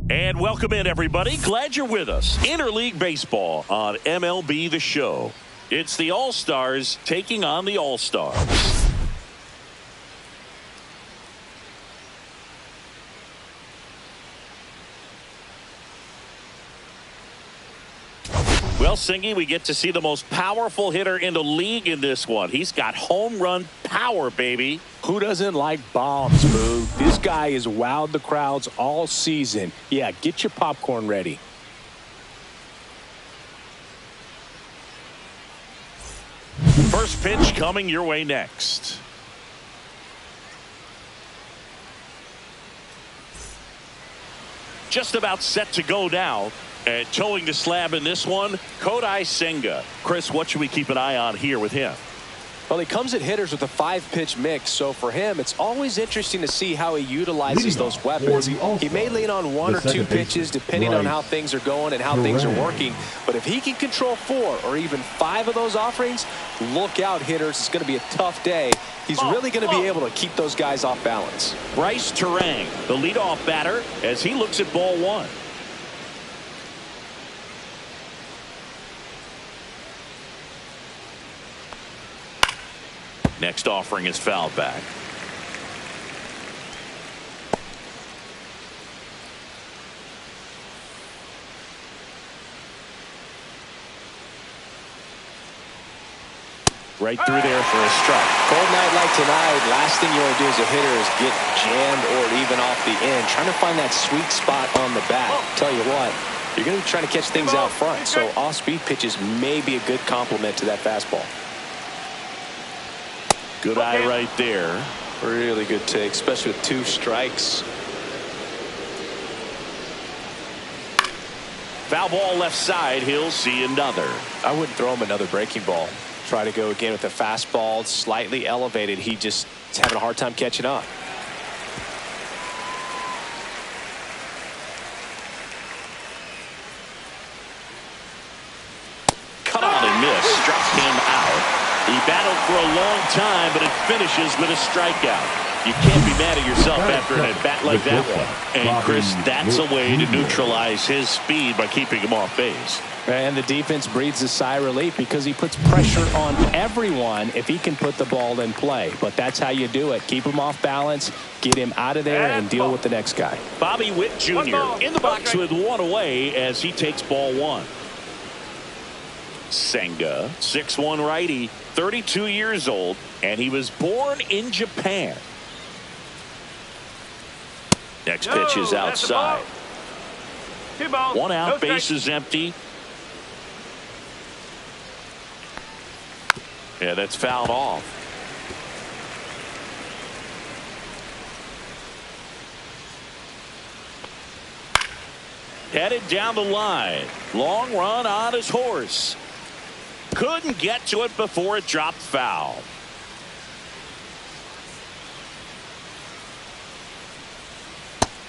And welcome in, everybody. Glad you're with us. Interleague Baseball on MLB The Show. It's the All-Stars taking on the All-Stars. Well, Singy, we get to see the most powerful hitter in the league in this one. He's got home run power, baby. Who doesn't like bombs, Boog? This guy has wowed the crowds all season. Yeah, get your popcorn ready. First pitch coming your way next. Just about set to go now. And towing the slab in this one, Kodai Senga. Chris, what should we keep an eye on here with him? Well, he comes at hitters with a 5-pitch mix, so for him, it's always interesting to see how he utilizes those weapons. He may lean on 1 or 2 pitches depending on how things are going and how things are working. But if he can control 4 or even 5 of those offerings, look out, hitters. It's going to be a tough day. He's really going to be able to keep those guys off balance. Bryce Terang, the leadoff batter, as he looks at ball 1. Next offering is fouled back. Right through there for a strike. Cold night like tonight, last thing you want to do as a hitter is get jammed or even off the end. Trying to find that sweet spot on the bat. Tell you what, you're going to be trying to catch things out front, so off-speed pitches may be a good complement to that fastball. Good eye right there. Really good take, especially with 2 strikes. Foul ball left side. He'll see another. I wouldn't throw him another breaking ball. Try to go again with the fastball, slightly elevated. He just is having a hard time catching up. Cut on and miss. Struck him out. He battled for a long time, but it finishes with a strikeout. You can't be mad at yourself after an at-bat like that one. And, Chris, that's a way to neutralize his speed by keeping him off base. And the defense breathes a sigh of relief because he puts pressure on everyone if he can put the ball in play. But that's how you do it. Keep him off balance, get him out of there, and deal with the next guy. Bobby Witt Jr. in the box with 1 away as he takes ball 1. Senga, 6'1" righty, 32 years old, and he was born in Japan. Next pitch is outside. 1 out, base is empty. Yeah, that's fouled off. Headed down the line. Long run on his horse. Couldn't get to it before it dropped foul.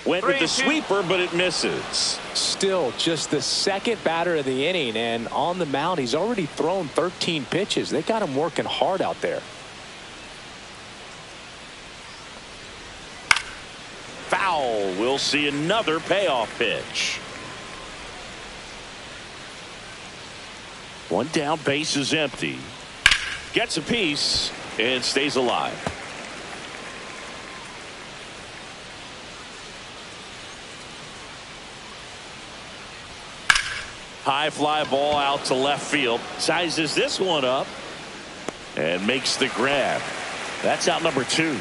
Went with the sweeper, but it misses. Still just the second batter of the inning, and on the mound, he's already thrown 13 pitches. They got him working hard out there. Foul. We'll see another payoff pitch. 1 down, base is empty. Gets a piece and stays alive. High fly ball out to left field. Sizes this one up and makes the grab. That's out number 2.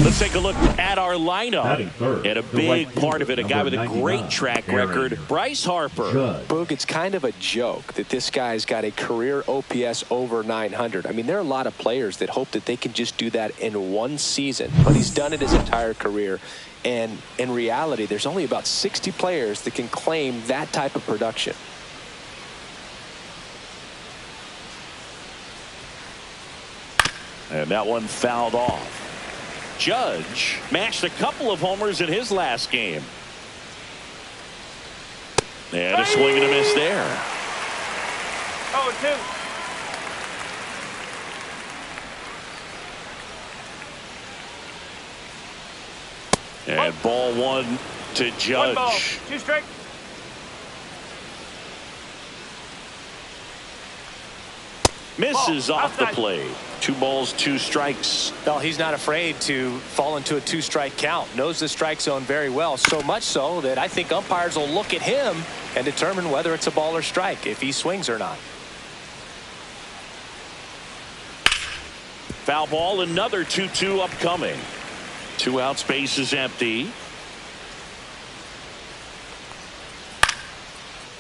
Let's take a look at our lineup. And a big part of it, a guy with a great track record, Bryce Harper. Boog, it's kind of a joke that this guy's got a career OPS over 900. I mean, there are a lot of players that hope that they can just do that in 1 season, but he's done it his entire career. And in reality, there's only about 60 players that can claim that type of production. And that one fouled off. Judge matched a couple of homers in his last game. And a swing and a miss there. 0-2. And ball 1 to Judge. 1 ball, 2 strikes. Misses off the plate. 2 balls, 2 strikes. Well, he's not afraid to fall into a 2-strike count. Knows the strike zone very well. So much so that I think umpires will look at him and determine whether it's a ball or strike, if he swings or not. Foul ball, another 2-2 upcoming. 2 outs, base is empty.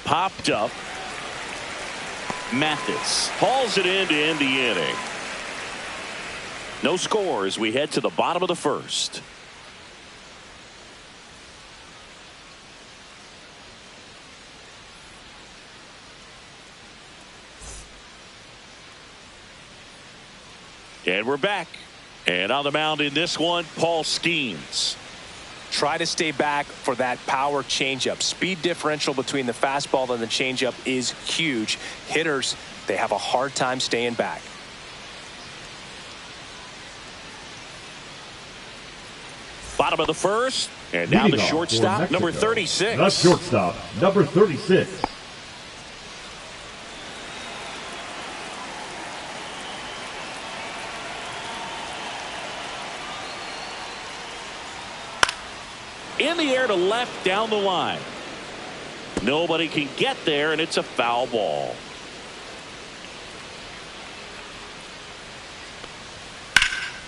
Popped up. Mathis hauls it in to end the inning. No score as we head to the bottom of the first. And we're back. And on the mound in this one, Paul Skeens. Try to stay back for that power changeup. Speed differential between the fastball and the changeup is huge. Hitters, they have a hard time staying back. Bottom of the first, and now the shortstop, number 36. The shortstop, number 36. In the air to left down the line. Nobody can get there, and it's a foul ball.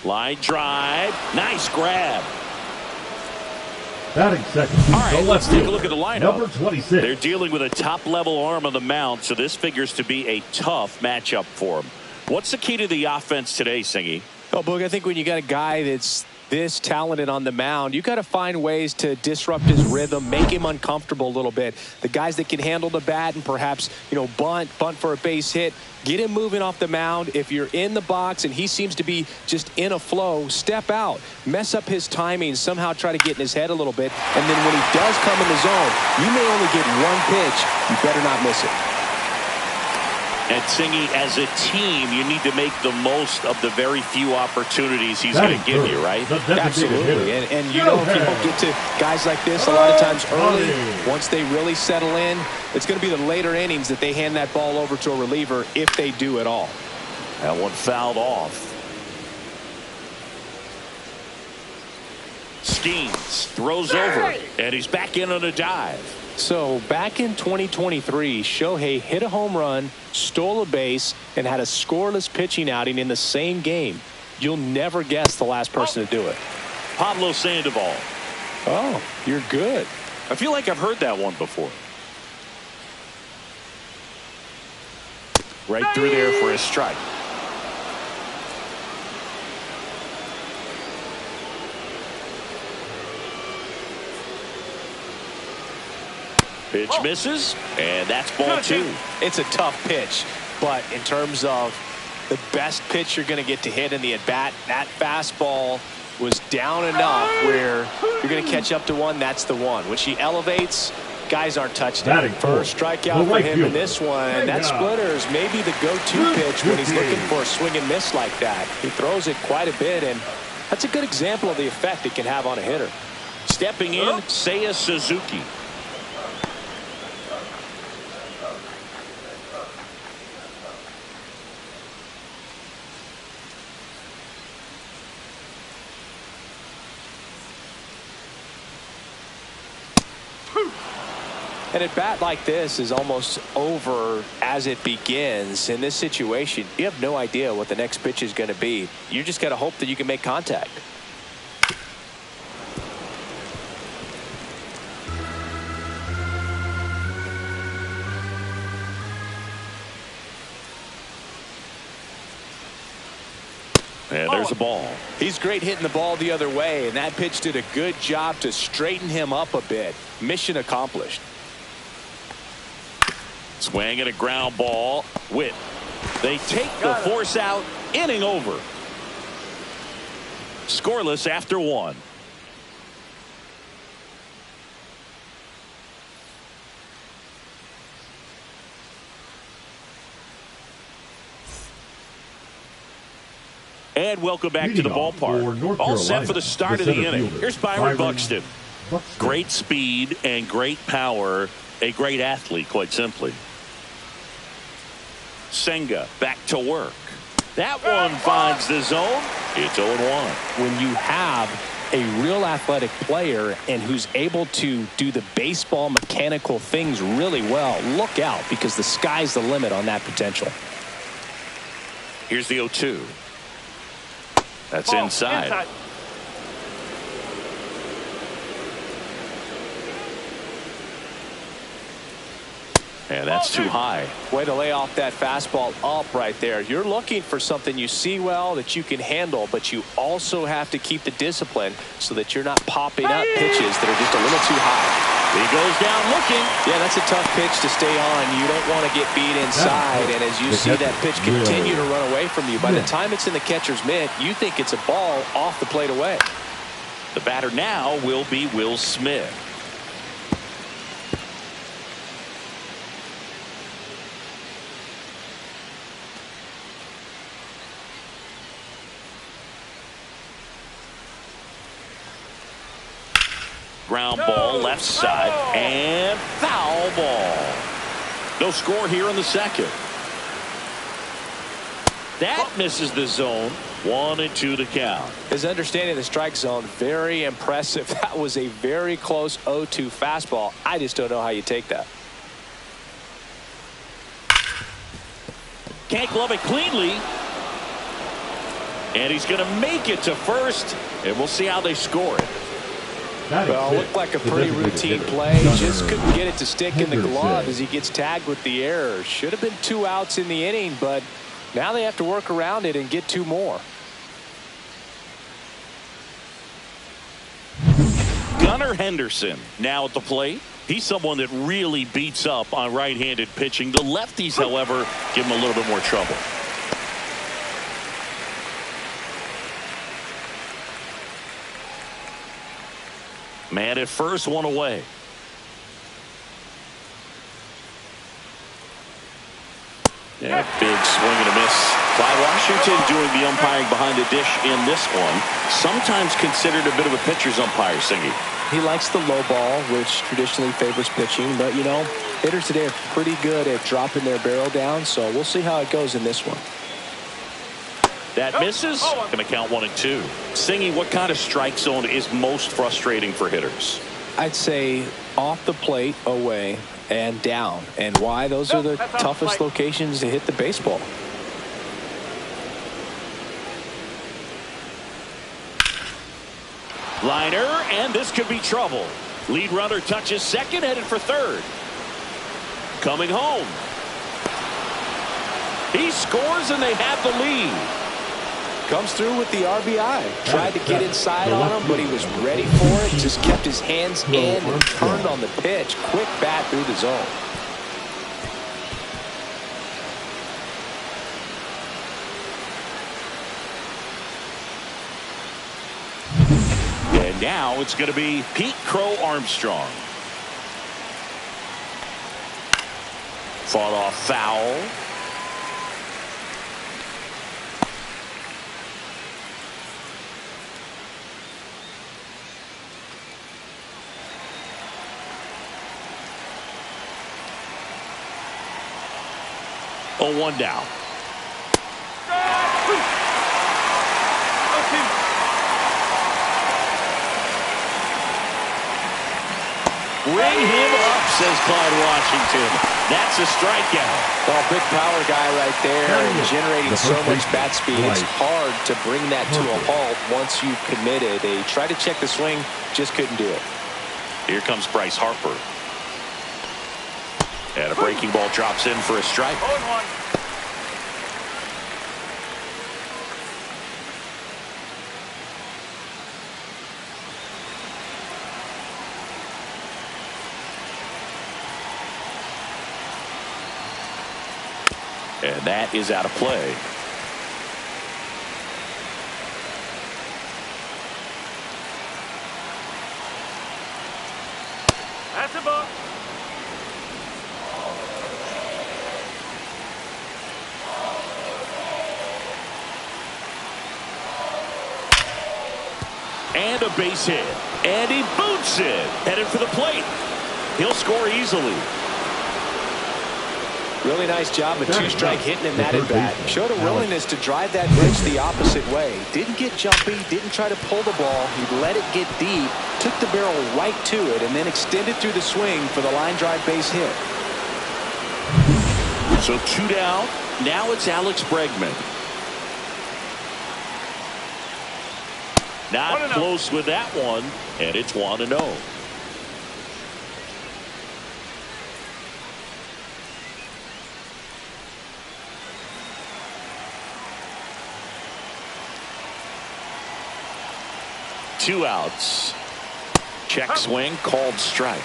Line drive. Nice grab. Batting second. All right, let's take a look at the lineup. Number 26. They're dealing with a top-level arm on the mound, so this figures to be a tough matchup for them. What's the key to the offense today, Singy? Oh, Boog, I think when you got a guy that's this talented on the mound, you got to find ways to disrupt his rhythm, make him uncomfortable a little bit. The guys that can handle the bat and perhaps, bunt for a base hit, get him moving off the mound. If you're in the box and he seems to be just in a flow, step out, mess up his timing, somehow try to get in his head a little bit. And then when he does come in the zone, you may only get 1 pitch. You better not miss it. And Singy, as a team, you need to make the most of the very few opportunities he's going to give you, right? Absolutely. And if you don't get to guys like this a lot of times early, once they really settle in, it's going to be the later innings that they hand that ball over to a reliever if they do at all. That one fouled off. Skeens throws over, and he's back in on a dive. So back in 2023, Shohei hit a home run, stole a base, and had a scoreless pitching outing in the same game. You'll never guess the last person to do it. Pablo Sandoval. Oh, you're good. I feel like I've heard that one before. Right through there for a strike. Pitch misses, and that's ball 2. It's a tough pitch, but in terms of the best pitch you're going to get to hit in the at-bat, that fastball was down enough where you're going to catch up to one. That's the one. When she elevates, guys aren't touching it. First strikeout for him in this one. That splitter is maybe the go-to pitch when he's looking for a swing and miss like that. He throws it quite a bit, and that's a good example of the effect it can have on a hitter. Stepping in, Seiya Suzuki. An at-bat like this is almost over as it begins. In this situation, you have no idea what the next pitch is going to be. You just got to hope that you can make contact. And there's a ball. He's great hitting the ball the other way, and that pitch did a good job to straighten him up a bit. Mission accomplished. Swing and a ground ball. Witt. They take the force out. Inning over. Scoreless after 1. And welcome back to the ballpark. All set for the start of the inning. Here's Byron Buxton. Great speed and great power. A great athlete, quite simply. Senga back to work. That one finds the zone. It's 0-1. When you have a real athletic player and who's able to do the baseball mechanical things really well, look out, because the sky's the limit on that potential. Here's the 0-2. That's inside. And that's too high. Way to lay off that fastball up right there. You're looking for something you see well that you can handle, but you also have to keep the discipline so that you're not popping up pitches that are just a little too high. He goes down looking. Yeah, that's a tough pitch to stay on. You don't want to get beat inside, and as you see that pitch continue to run away from you, by the time it's in the catcher's mitt, you think it's a ball off the plate away. The batter now will be Will Smith. Ground ball left side and foul ball. No score here in the second. That misses the zone. 1-2 to count. His understanding of the strike zone, very impressive. That was a very close 0-2 fastball. I just don't know how you take that. Can't glove it cleanly. And he's going to make it to first. And we'll see how they score it. Well, looked like a pretty routine play. Just couldn't get it to stick in the glove as he gets tagged with the error. Should have been 2 outs in the inning, but now they have to work around it and get 2 more. Gunnar Henderson now at the plate. He's someone that really beats up on right-handed pitching. The lefties, however, give him a little bit more trouble. Man at first, 1 away. Yeah, big swing and a miss by Washington, doing the umpiring behind the dish in this one. Sometimes considered a bit of a pitcher's umpire, Singy. He likes the low ball, which traditionally favors pitching, but you know, hitters today are pretty good at dropping their barrel down, so we'll see how it goes in this one. That misses. Going to count 1-2. Singy, what kind of strike zone is most frustrating for hitters? I'd say off the plate, away, and down. And why? Those are the toughest locations to hit the baseball. Liner, and this could be trouble. Lead runner touches second, headed for third. Coming home. He scores, and they have the lead. Comes through with the RBI. Tried to get inside on him, but he was ready for it. Just kept his hands in and turned on the pitch. Quick bat through the zone. And now it's going to be Pete Crow Armstrong. Fought off foul. Oh, 1 down. Ring him up, says Clyde Washington. That's a strikeout. Well, big power guy right there and generating so much bat speed. It's hard to bring that to a halt once you've committed. They tried to check the swing, just couldn't do it. Here comes Bryce Harper. And a breaking ball drops in for a strike. And that is out of play. That's a ball. And a base hit. And he boots it. Headed for the plate. He'll score easily. Really nice job of two-strike hitting in that at bat. Showed a willingness to drive that pitch the opposite way. Didn't get jumpy, didn't try to pull the ball. He let it get deep, took the barrel right to it, and then extended through the swing for the line drive base hit. So 2 down. Now it's Alex Bregman. Not close with that one, and it's 1-0. Two outs. Check swing, called strike.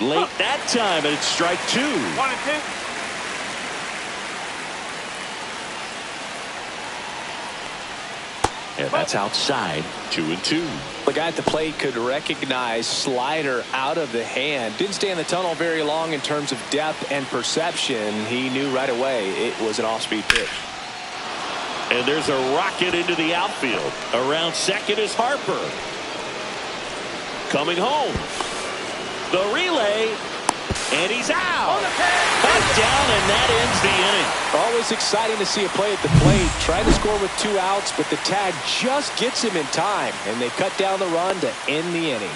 Late that time, and it's strike 2. 1-2. And that's outside. 2-2. The guy at the plate could recognize slider out of the hand. Didn't stay in the tunnel very long in terms of depth and perception. He knew right away it was an off-speed pitch. And there's a rocket into the outfield. Around second is Harper. Coming home. The relay. And he's out. Back down, and that ends the inning. Always exciting to see a play at the plate. Trying to score with 2 outs, but the tag just gets him in time, and they cut down the run to end the inning.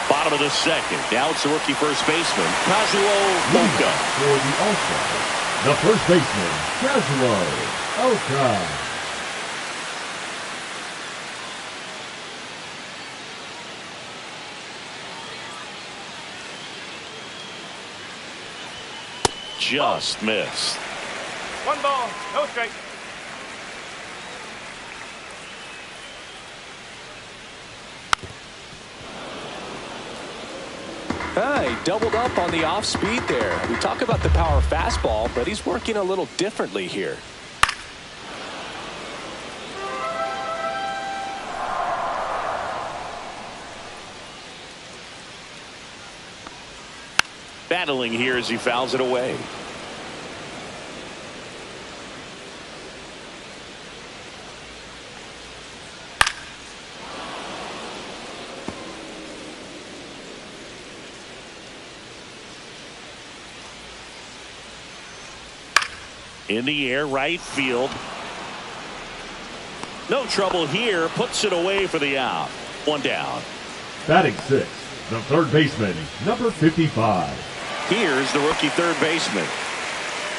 Bottom of the second. Now it's the rookie first baseman, Kazuo Oka. For the All-Star, the first baseman, Kazuo Oka. Just missed. 1 ball, no strike. He doubled up on the off speed there. We talk about the power fastball, but he's working a little differently here. Battling here as he fouls it away. In the air, right field. No trouble here. Puts it away for the out. 1 down. Batting 6, the third baseman, number 55. Here's the rookie third baseman.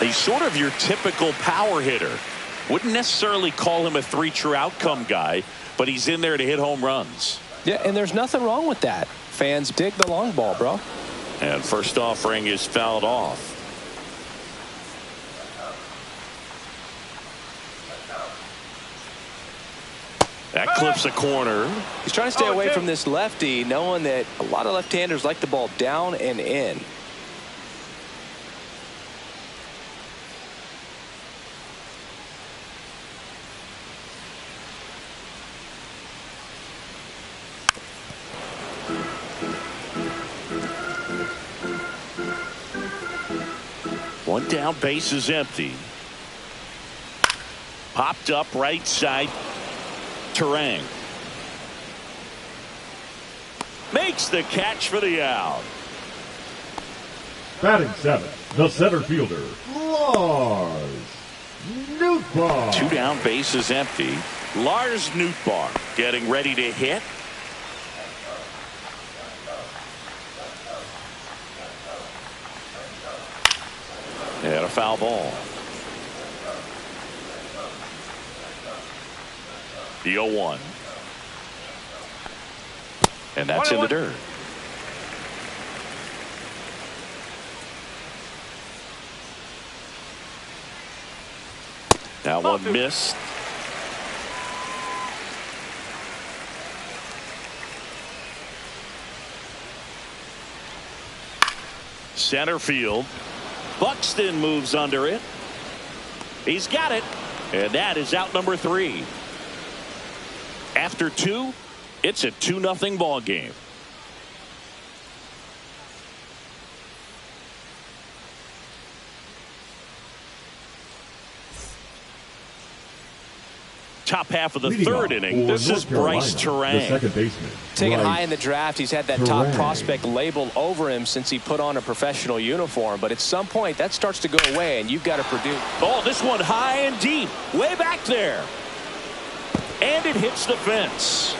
He's sort of your typical power hitter. Wouldn't necessarily call him a 3 true outcome guy, but he's in there to hit home runs. Yeah, and there's nothing wrong with that. Fans dig the long ball, bro. And first offering is fouled off. That clips a corner. He's trying to stay away from this lefty, knowing that a lot of left-handers like the ball down and in. One down, base is empty. Popped up right side. Terang makes the catch for the out. Batting 7, the center fielder, Lars Nootbaar. 2 down, base is empty. Lars Nootbaar getting ready to hit. And a foul ball. The 0-1. And that's in the dirt. Now one missed. Center field. Buxton moves under it. He's got it. And that is out number 3. After 2, it's a 2-0 ball game. Top half of the third inning. This is Bryce Terang. Second baseman. Taken high in the draft, he's had that top prospect label over him since he put on a professional uniform. But at some point, that starts to go away, and you've got to produce. Oh, this one high and deep. Way back there. And it hits the fence.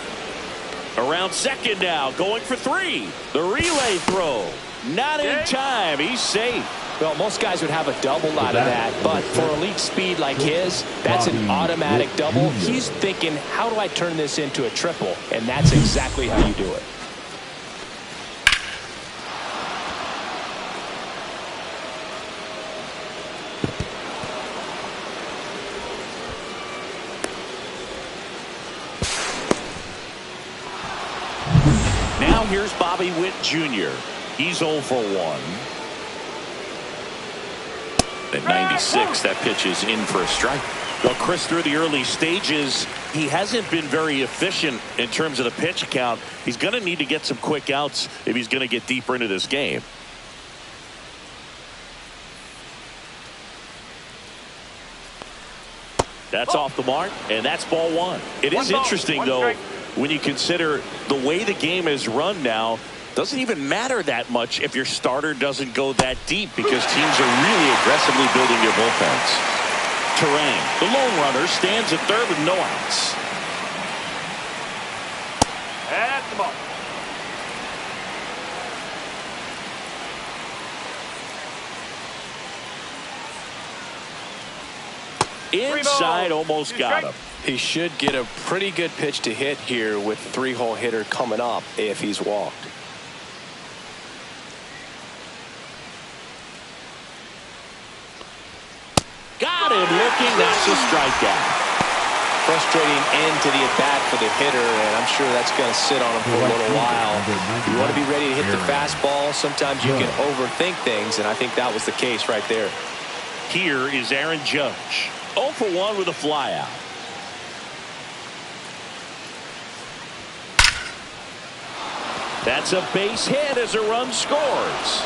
Around second now, going for 3. The relay throw. Not in time. He's safe. Well, most guys would have a double out of that, but for elite speed like his, that's an automatic double. He's thinking, how do I turn this into a triple? And that's exactly how you do it. Now here's Bobby Witt Jr. He's 0 for 1. At 96, that pitch is in for a strike. Well, Chris, through the early stages, he hasn't been very efficient in terms of the pitch count. He's going to need to get some quick outs if he's going to get deeper into this game. That's off the mark, and that's ball 1. It is interesting, though, when you consider the way the game is run now. Doesn't even matter that much if your starter doesn't go that deep because teams are really aggressively building their bullpens. Terang, the lone runner, stands at third with no outs. At the ball. Inside, almost got him. He should get a pretty good pitch to hit here with 3-hole hitter coming up if he's walked. Got him looking. That's a strikeout. Frustrating end to the at-bat for the hitter, and I'm sure that's going to sit on him for a little while. You want to be ready to hit the fastball. Sometimes you can overthink things, and I think that was the case right there. Here is Aaron Judge. 0 for 1 with a flyout. That's a base hit as a run scores.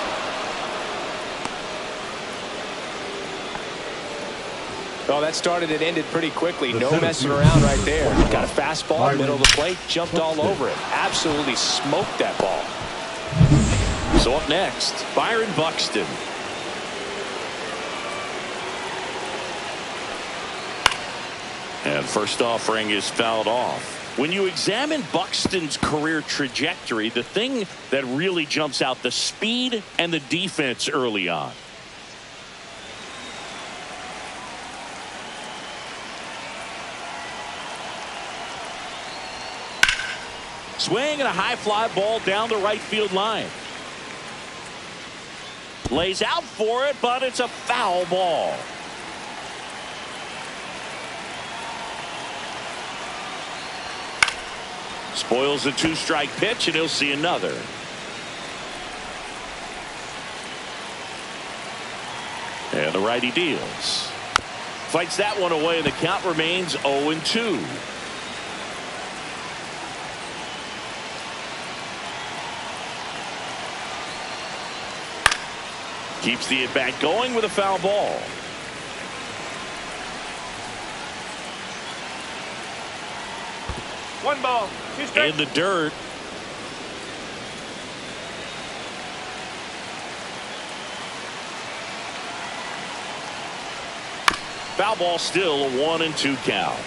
Well, that started and ended pretty quickly. No messing around right there. Got a fastball, middle of the plate, jumped all over it. Absolutely smoked that ball. So up next, Byron Buxton. And first offering is fouled off. When you examine Buxton's career trajectory, the thing that really jumps out, the speed and the defense early on. Swing and a high fly ball down the right field line. Lays out for it, but it's a foul ball. Spoils a 2-strike pitch, and he'll see another. And the righty deals. Fights that one away, and the count remains 0-2. Keeps the at-bat going with a foul ball. One ball, 2 strikes. In the dirt. Foul ball, still a 1-2 count.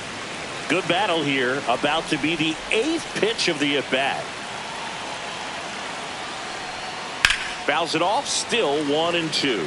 Good battle here. About to be the 8th pitch of the at-bat. Fouls it off, still 1-2.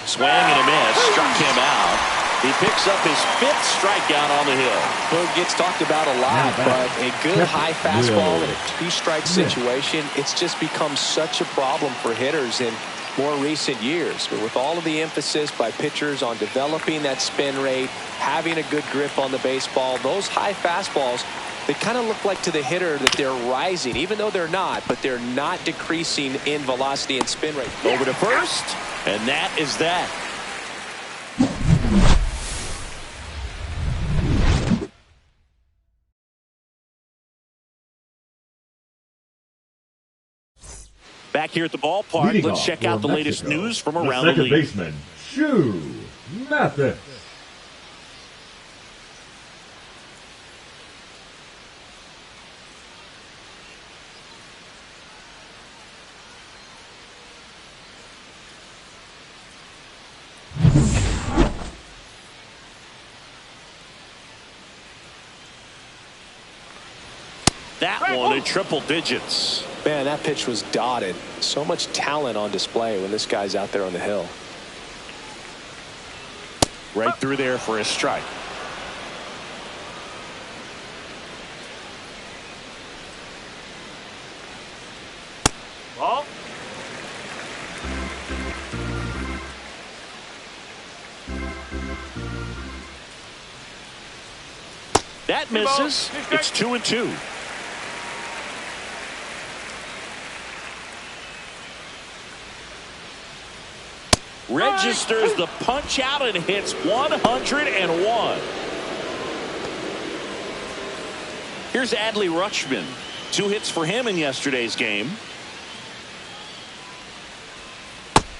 Swing and a miss, struck him out. He picks up his 5th strikeout on the hill. Boog gets talked about a lot, but a good high fastball in a 2-strike situation, it's just become such a problem for hitters. And more recent years. But with all of the emphasis by pitchers on developing that spin rate, having a good grip on the baseball, those high fastballs, they kind of look like to the hitter that they're rising, even though they're not, but they're not decreasing in velocity and spin rate. Over to first, and that is that. Back here at the ballpark, Leading let's check out the latest Mexico, news from around the second league. Baseman, Shu Mathis. That one in triple digits. Man, that pitch was dotted. So much talent on display when this guy's out there on the hill. Right through there for a strike. Ball. That misses. It's 2-2. Registers the punch out and hits 101. Here's Adley Rutschman. 2 hits for him in yesterday's game.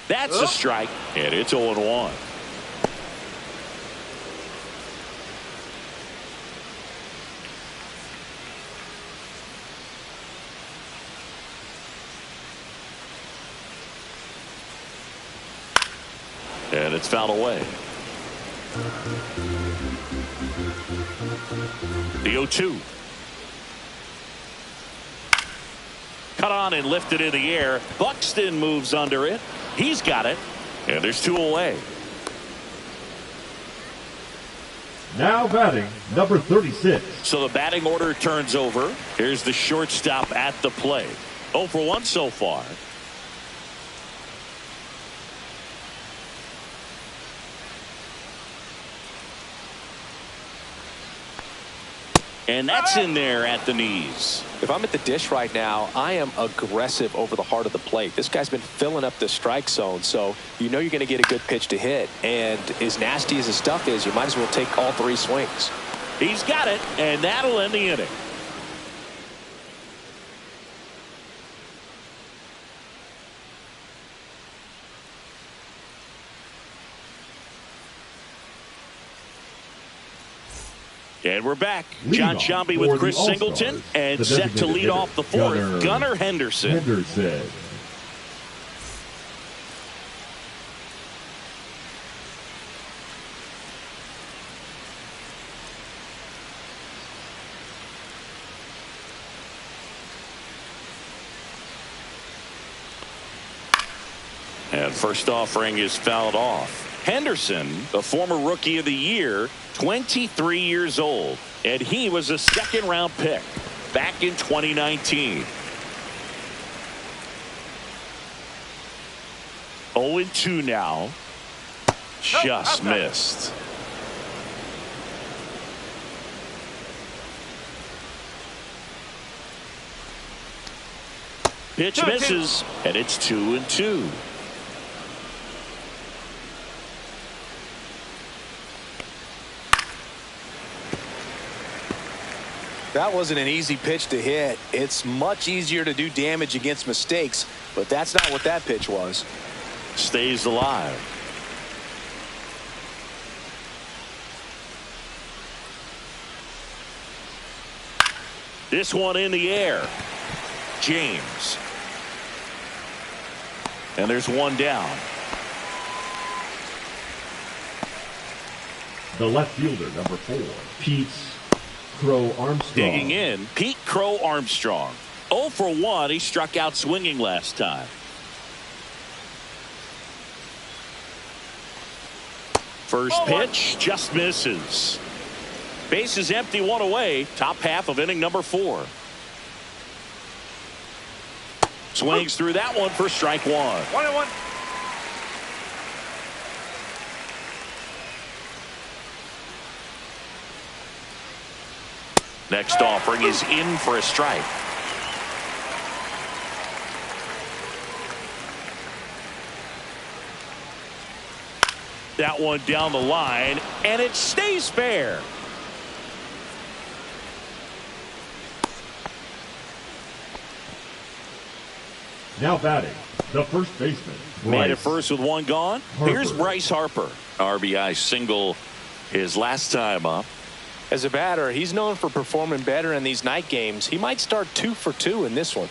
That's a strike, and it's 0-1. And it's fouled away. The 0-2. Cut on and lifted in the air. Buxton moves under it. He's got it. And there's 2 away. Now batting, number 36. So the batting order turns over. Here's the shortstop at the plate. 0 for 1 so far. And that's in there at the knees. If I'm at the dish right now, I am aggressive over the heart of the plate. This guy's been filling up the strike zone, so you know you're going to get a good pitch to hit. And as nasty as his stuff is, you might as well take all 3 swings. He's got it, and that'll end the inning. And we're back. John Sciambi with Chris Singleton, and set to lead off the 4th, Gunnar Henderson. And first offering is fouled off. Henderson, the former Rookie of the Year, 23 years old, and he was a 2nd-round pick back in 2019. 0-2 now. Just missed. Pitch misses, and it's 2-2. That wasn't an easy pitch to hit. It's much easier to do damage against mistakes, but that's not what that pitch was. Stays alive. This one in the air. James. And there's 1 down. The left fielder, number 4, Pete Crow Armstrong. Digging in, Pete Crow Armstrong. 0 for 1. He struck out swinging last time. First pitch just misses. Base is empty, 1 away. Top half of inning number 4. Swings through that one for strike 1. 1-1. Next offering is in for a strike. That one down the line, and it stays fair. Now batting, the first baseman. Made it first with one gone. Harper. Here's Bryce Harper. RBI single his last time up. As a batter, he's known for performing better in these night games. He might start 2 for 2 in this one.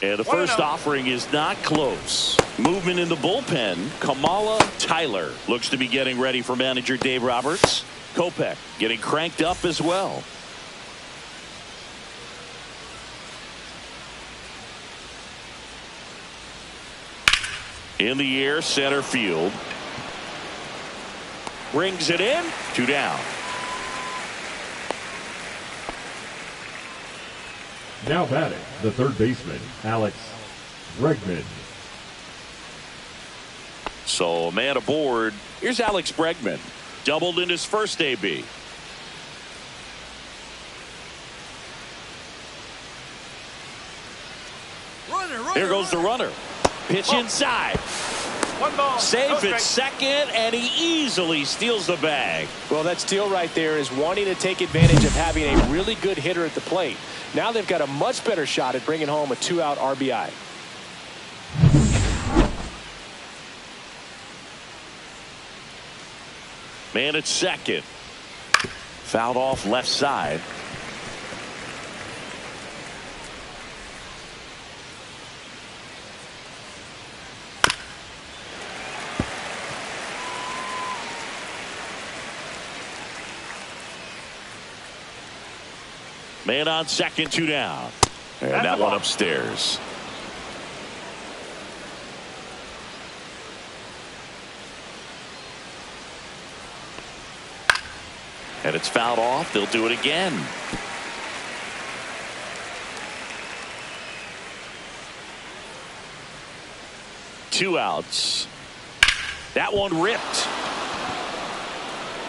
And the first offering is not close. Movement in the bullpen. Kamala Tyler looks to be getting ready for manager Dave Roberts. Kopech getting cranked up as well. In the air, center field. Brings it in. 2 down. Now batting, the third baseman, Alex Bregman. So a man aboard. Here's Alex Bregman. Doubled in his first AB. Here goes the runner. Pitch inside. One ball. Safe at second, and he easily steals the bag. Well, that steal right there is wanting to take advantage of having a really good hitter at the plate. Now they've got a much better shot at bringing home a 2-out RBI. Man at second. Fouled off left side. Man on second, 2 down. And that one upstairs. And it's fouled off. They'll do it again. Two outs. That one ripped.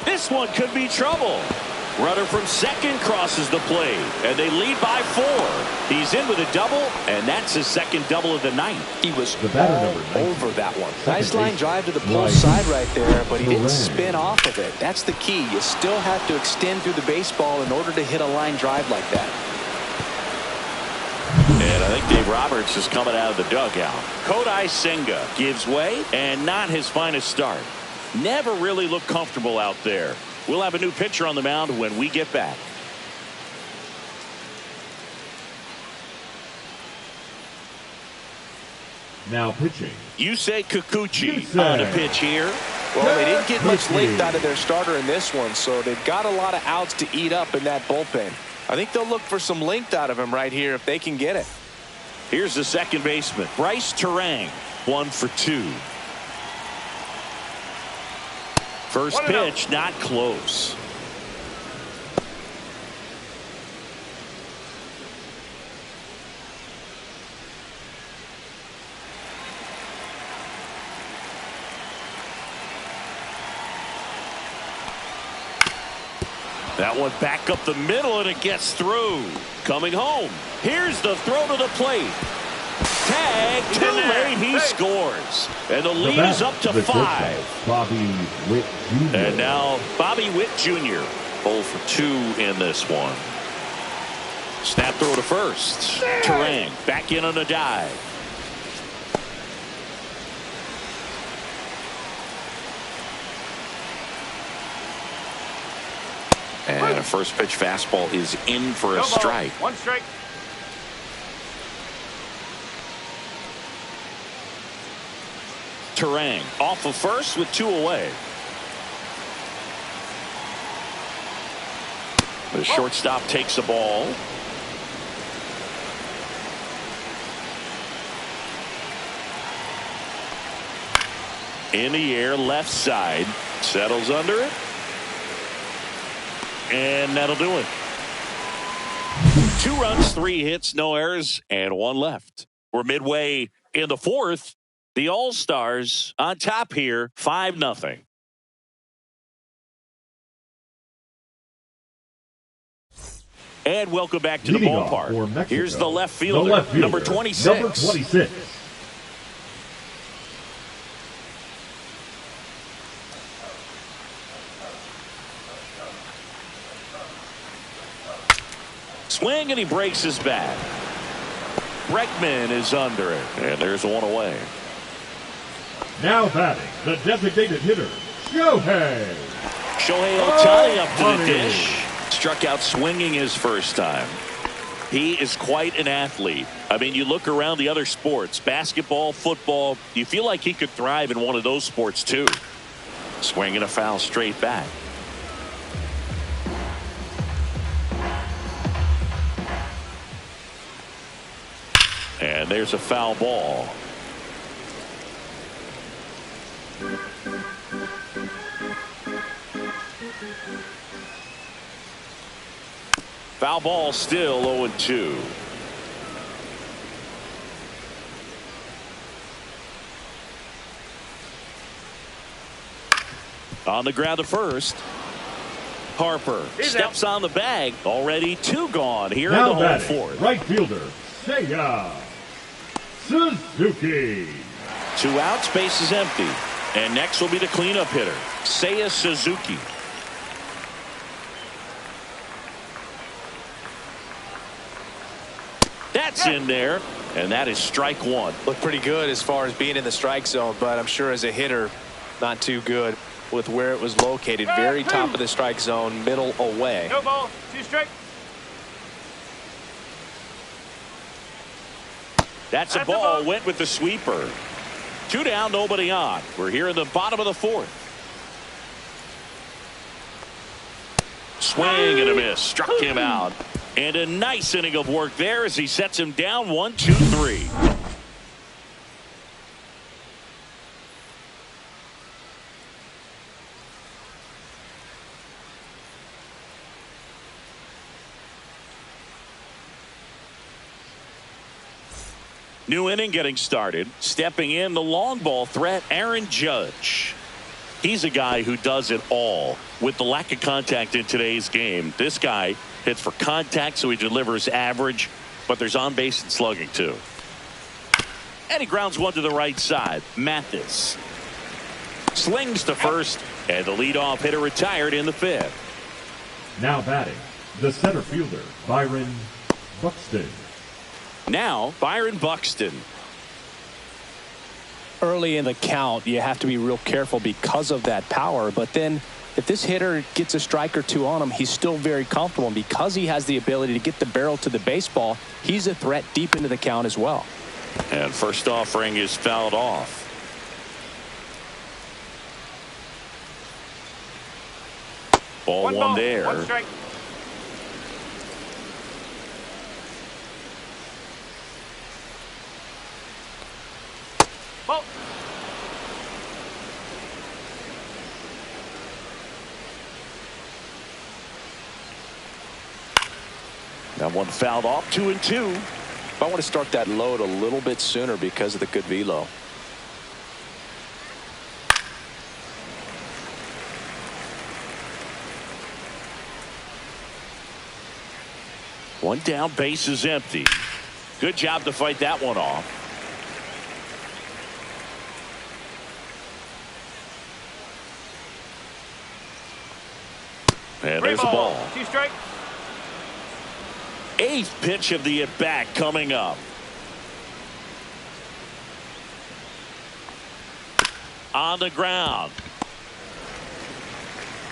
This one could be trouble. Runner from second crosses the plate, and they lead by 4. He's in with a double, and that's his second double of the night. He was The batter all number 19. over that one. Second Nice line base. drive to the pull Right. side right there, but he didn't Correct. spin off of it. That's the key. You still have to extend through the baseball in order to hit a line drive like that. And I think Dave Roberts is coming out of the dugout. Kodai Senga gives way, and not his finest start. Never really looked comfortable out there. We'll have a new pitcher on the mound when we get back. Now pitching, Yusei Kikuchi Yusei. on the pitch here. Well, they didn't get much Kikuchi. length out of their starter in this one, so they've got a lot of outs to eat up in that bullpen. I think they'll look for some length out of him right here if they can get it. Here's the second baseman, Bryce Terang, 1 for 2. First pitch, not close. That one back up the middle, and it gets through. Coming home. Here's the throw to the plate. Tag, too late, he scores. And the lead is up to the 5. shortstop, Bobby Witt Jr. And now Bobby Witt Jr. 0 for 2 in this one. Snap throw to first. Terang back in on a dive. And a first pitch fastball is in for a strike. 1 strike. Terang off of first with 2 away. The shortstop takes the ball. In the air, left side. Settles under it. And that'll do it. 2 runs, 3 hits, no errors, and 1 left. We're midway in the 4th. The All-Stars on top here, 5-0. And welcome back to the Leading off ballpark. for Mexico, Here's the left fielder, number 26. Number 26. Swing, and he breaks his bat. Bregman is under it, and there's one away. Now batting, the designated hitter, Shohei Ohtani up to the Ohtani. dish. Struck out swinging his first time. He is quite an athlete. I mean, you look around the other sports, basketball, football, you feel like he could thrive in one of those sports too. Swinging a foul straight back. And there's a foul ball. Foul ball, still 0-2. On the ground to first. Harper steps on the bag. Already 2 gone here Now in the home batting, fourth. right fielder, Seiya Suzuki. 2 outs, base is empty. And next will be the cleanup hitter, Seiya Suzuki. That's in there, and that is strike 1. Looked pretty good as far as being in the strike zone, but I'm sure as a hitter, not too good with where it was located. Very top of the strike zone, middle away. No ball, 2 strike. That's a ball, went with the sweeper. 2 down, nobody on. We're here in the bottom of the 4th. Swing and a miss, struck him out. And a nice inning of work there as he sets him down 1-2-3. New inning getting started. Stepping in, the long ball threat, Aaron Judge. He's a guy who does it all. With the lack of contact in today's game, this guy hits for contact, so he delivers average, but there's on base and slugging too. And he grounds one to the right side. Mathis slings to first, and the leadoff hitter retired in the 5th. Now batting, the center fielder, Byron Buxton. Now Byron Buxton. Early in the count, you have to be real careful because of that power, but then if this hitter gets a strike or 2 on him, he's still very comfortable. And because he has the ability to get the barrel to the baseball, he's a threat deep into the count as well. And first offering is fouled off. Ball one there. 1 strike. Ball. That one fouled off, 2-2. I want to start that load a little bit sooner because of the good velo. One down, base is empty. Good job to fight that one off. And there's a ball. 2 strike. 8th pitch of the at-bat coming up. On the ground.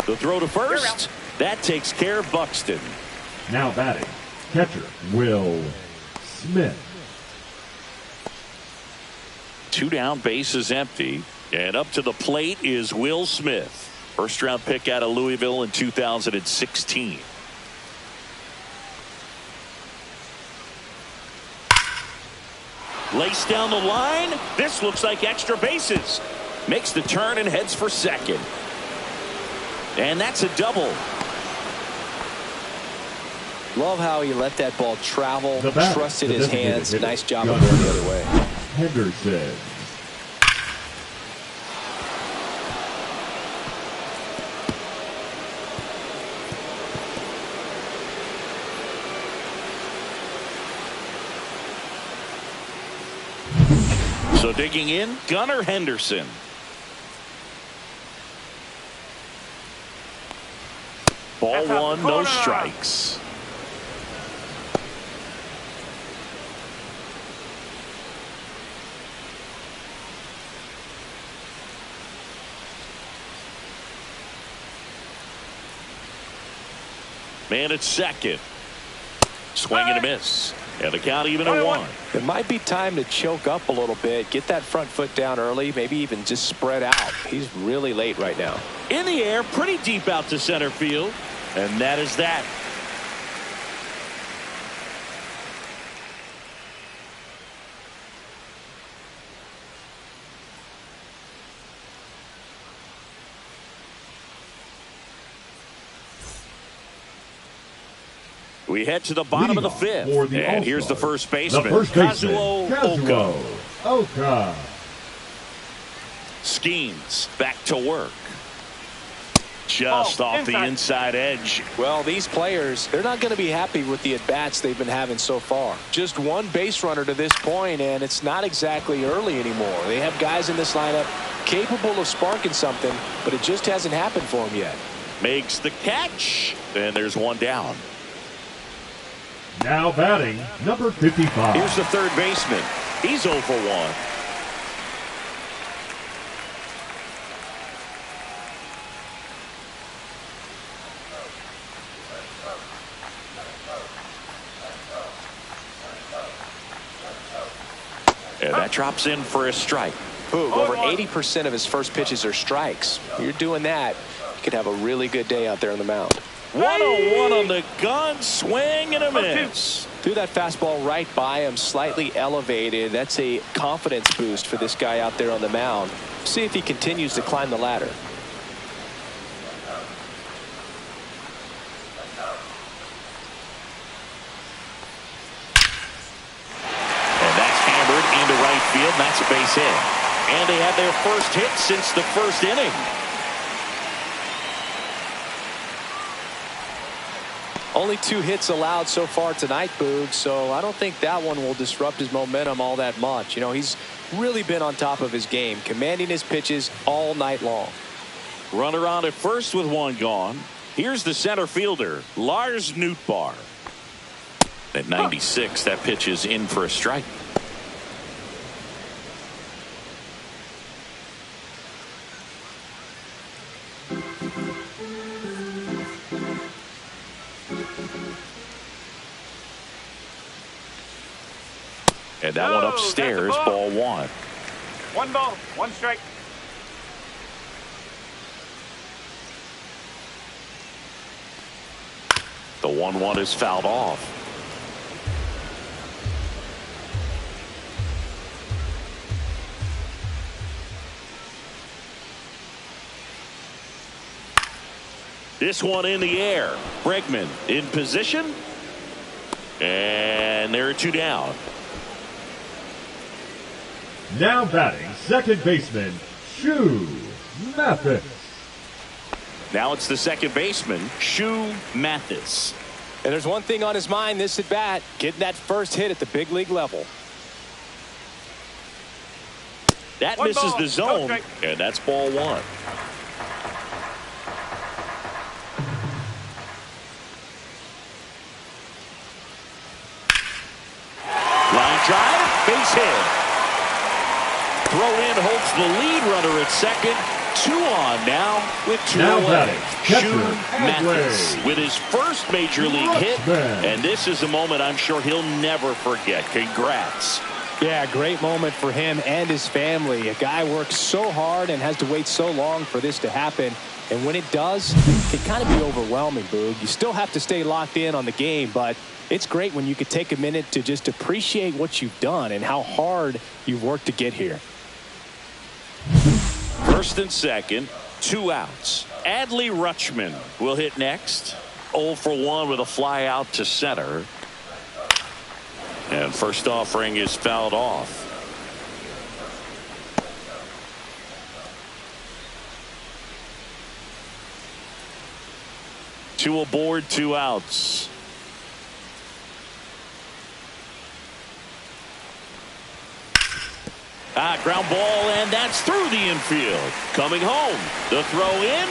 The throw to first. That takes care of Buxton. Now batting, catcher, Will Smith. 2 down, base is empty. And up to the plate is Will Smith. First round pick out of Louisville in 2016. Laced down the line. This looks like extra bases. Makes the turn and heads for second. And that's a double. Love how he let that ball travel, The batter, trusted the his designated hands. hitter, Nice job of going the other way. Henderson. So digging in, Gunnar Henderson. Ball one, no strikes. Man at second. Swing and a miss. And the count even at 1. It might be time to choke up a little bit. Get that front foot down early. Maybe even just spread out. He's really late right now. In the air, pretty deep out to center field. And that is that. We head to the bottom of the 5th. And here's the first baseman, Kazuo Oka. Skeens back to work. Just off the inside edge. Well, these players, they're not going to be happy with the at-bats they've been having so far. Just one base runner to this point, and it's not exactly early anymore. They have guys in this lineup capable of sparking something, but it just hasn't happened for them yet. Makes the catch, and there's one down. Now batting, number 55. Here's the third baseman. He's 0 for 1. And that drops in for a strike. Boog, over 80% of his first pitches are strikes. You're doing that, you could have a really good day out there on the mound. 1-0-1 on the gun, swing and a miss. Threw that fastball right by him, slightly elevated. That's a confidence boost for this guy out there on the mound. See if he continues to climb the ladder. And that's hammered into right field, and that's a base hit. And they had their first hit since the first inning. Only 2 hits allowed so far tonight, Boog, so I don't think that one will disrupt his momentum all that much. You know, he's really been on top of his game, commanding his pitches all night long. Runner on at first with 1 gone. Here's the center fielder, Lars Nootbaar. At 96, that pitch is in for a strike. And that one upstairs, ball 1. 1 ball, 1 strike. The 1-1 is fouled off. This one in the air. Bregman in position. And there are 2 down. Now batting, second baseman, Shu Mathis. Now it's the second baseman, Shu Mathis. And there's one thing on his mind this at bat, getting that first hit at the big league level. That misses the zone, and that's ball 1. Line drive, base hit. Throw in holds the lead runner at second. 2 on now with 2 away. Shu Mathis with his first major league hit. And this is a moment I'm sure he'll never forget. Congrats. Yeah, great moment for him and his family. A guy works so hard and has to wait so long for this to happen. And when it does, it can kind of be overwhelming, Boog. You still have to stay locked in on the game, but it's great when you could take a minute to just appreciate what you've done and how hard you've worked to get here. First and second, 2 outs. Adley Rutschman will hit next. 0 for 1 with a fly out to center. And first offering is fouled off. Two aboard, 2 outs. Ground ball, and that's through the infield. Coming home. The throw in.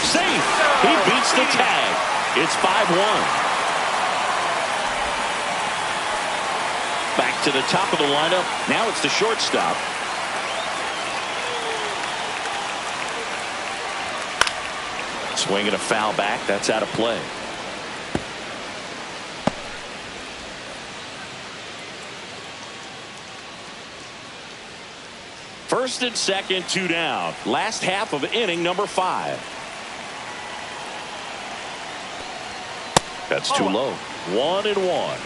Safe. He beats the tag. It's 5-1. Back to the top of the lineup. Now it's the shortstop. Swinging a foul back. That's out of play. First and second, 2 down. Last half of inning number 5. That's too low. 1-1.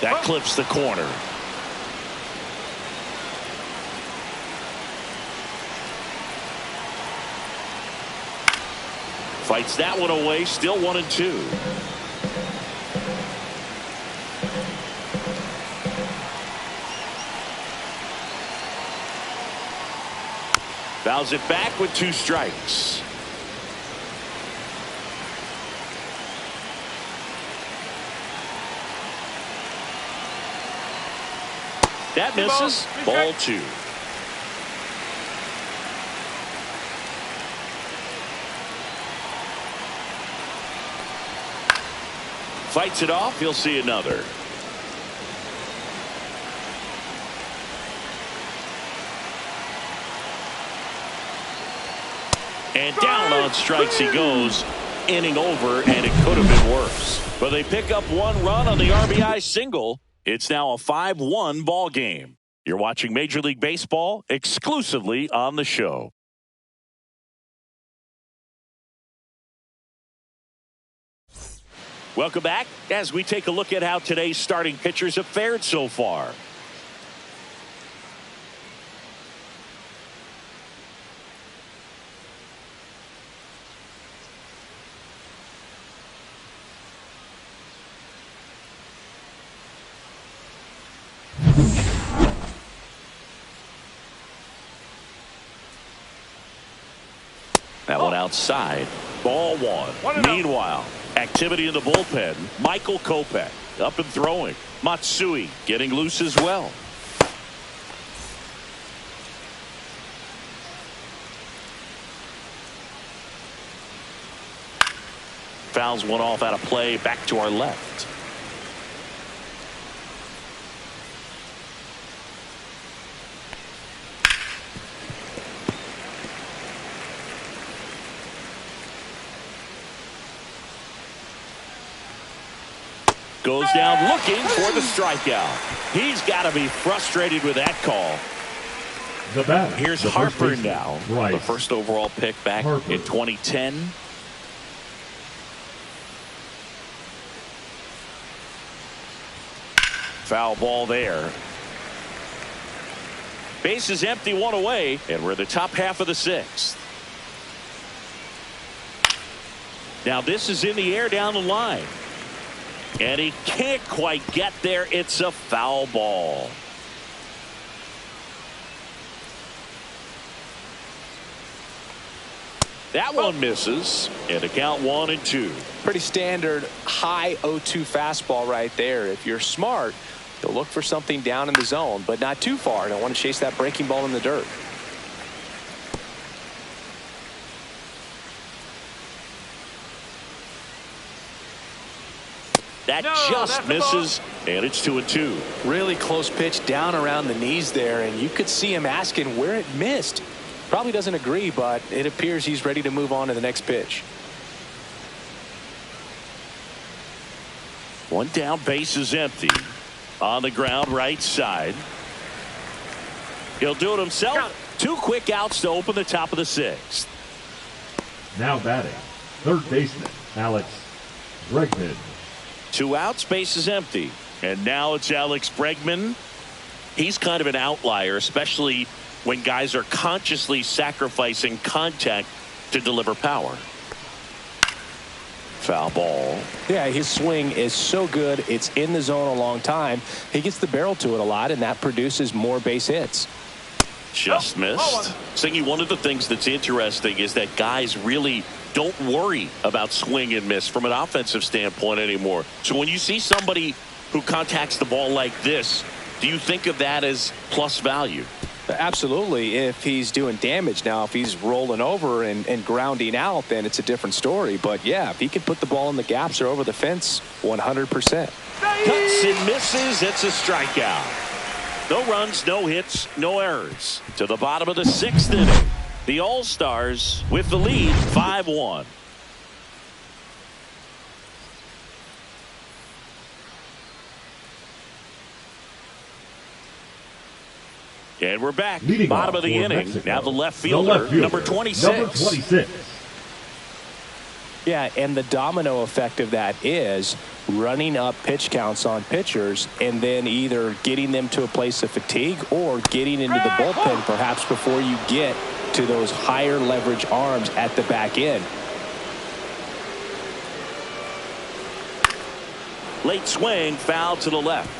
That clips the corner. Fights that one away. Still 1-2. Fouls it back with 2 strikes. That misses. Ball 2. Fights it off. He'll see another. And down on strikes he goes. Inning over, and it could have been worse. But they pick up 1 run on the RBI single. It's now a 5-1 ball game. You're watching Major League Baseball exclusively on the show. Welcome back as we take a look at how today's starting pitchers have fared so far. That one outside. Ball 1. Meanwhile, activity in the bullpen. Michael Kopech up and throwing. Matsui getting loose as well. Fouls one off out of play. Back to our left. Goes down looking for the strikeout. He's got to be frustrated with that call. The batter. Here's Harper now. The first overall pick back in 2010. Foul ball there. Base is empty, 1 away, and we're in the top half of the 6th. Now this is in the air down the line. And he can't quite get there. It's a foul ball. That one misses. And the count 1-2. Pretty standard high 0-2 fastball right there. If you're smart, you'll look for something down in the zone, but not too far. Don't want to chase that breaking ball in the dirt. That just misses, and it's 2-2. Really close pitch down around the knees there, and you could see him asking where it missed. Probably doesn't agree, but it appears he's ready to move on to the next pitch. 1 down, base is empty. On the ground, right side. He'll do it himself. 2 quick outs to open the top of the 6th. Now batting, third baseman, Alex Bregman. 2 outs, base is empty. And now it's Alex Bregman. He's kind of an outlier, especially when guys are consciously sacrificing contact to deliver power. Foul ball. Yeah, his swing is so good. It's in the zone a long time. He gets the barrel to it a lot, and that produces more base hits. Just missed. Singy, one of the things that's interesting is that guys really don't worry about swing and miss from an offensive standpoint anymore. So when you see somebody who contacts the ball like this, do you think of that as plus value? Absolutely, if he's doing damage. Now, if he's rolling over and grounding out, then it's a different story. But, yeah, if he can put the ball in the gaps or over the fence, 100%. Cuts and misses. It's a strikeout. No runs, no hits, no errors. To the bottom of the 6th inning. The All-Stars with the lead, 5-1. And we're back. Bottom of the inning. Mexico, Now the left fielder, number 26. Yeah, and the domino effect of that is running up pitch counts on pitchers and then either getting them to a place of fatigue or getting into the bullpen perhaps before you get to those higher leverage arms at the back end. Late swing, foul to the left.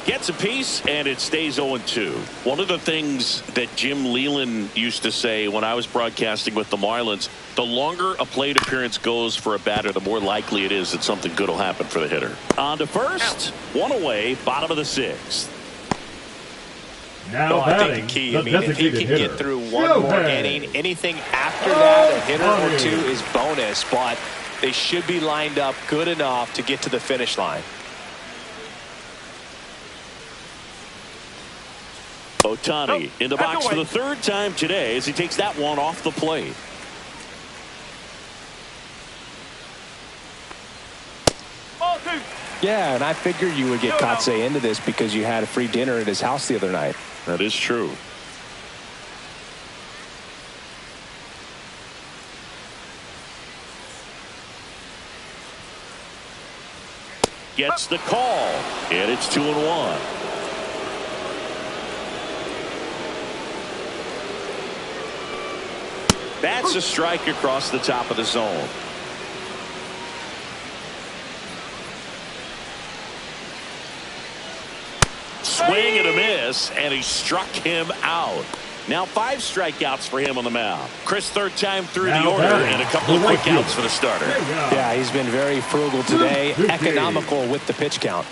Gets a piece, and it stays 0-2. One of the things that Jim Leland used to say when I was broadcasting with the Marlins, the longer a plate appearance goes for a batter, the more likely it is that something good will happen for the hitter. On to first, one away, bottom of the 6th. Now I think the key, if he can get through one more inning, anything after that, a hitter or two is bonus, but they should be lined up good enough to get to the finish line. Ohtani in the box for the 3rd time today as he takes that one off the plate. Yeah, and I figured you would get Kotsay into this because you had a free dinner at his house the other night. That is true. Gets the call, and it's 2-1. That's a strike across the top of the zone. Swing and a miss, and he struck him out. Now 5 strikeouts for him on the mound. Chris, 3rd time through the order, and a couple of quick outs for the starter. Yeah, he's been very frugal today, economical with the pitch count.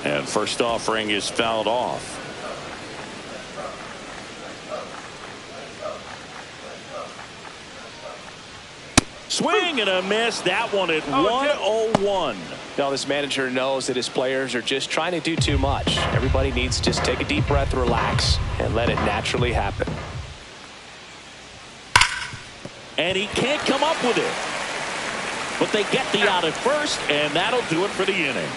And first offering is fouled off. Swing and a miss. That one at 1-0-1. Now this manager knows that his players are just trying to do too much. Everybody needs to just take a deep breath, relax, and let it naturally happen. And he can't come up with it. But they get the out at first, and that'll do it for the inning.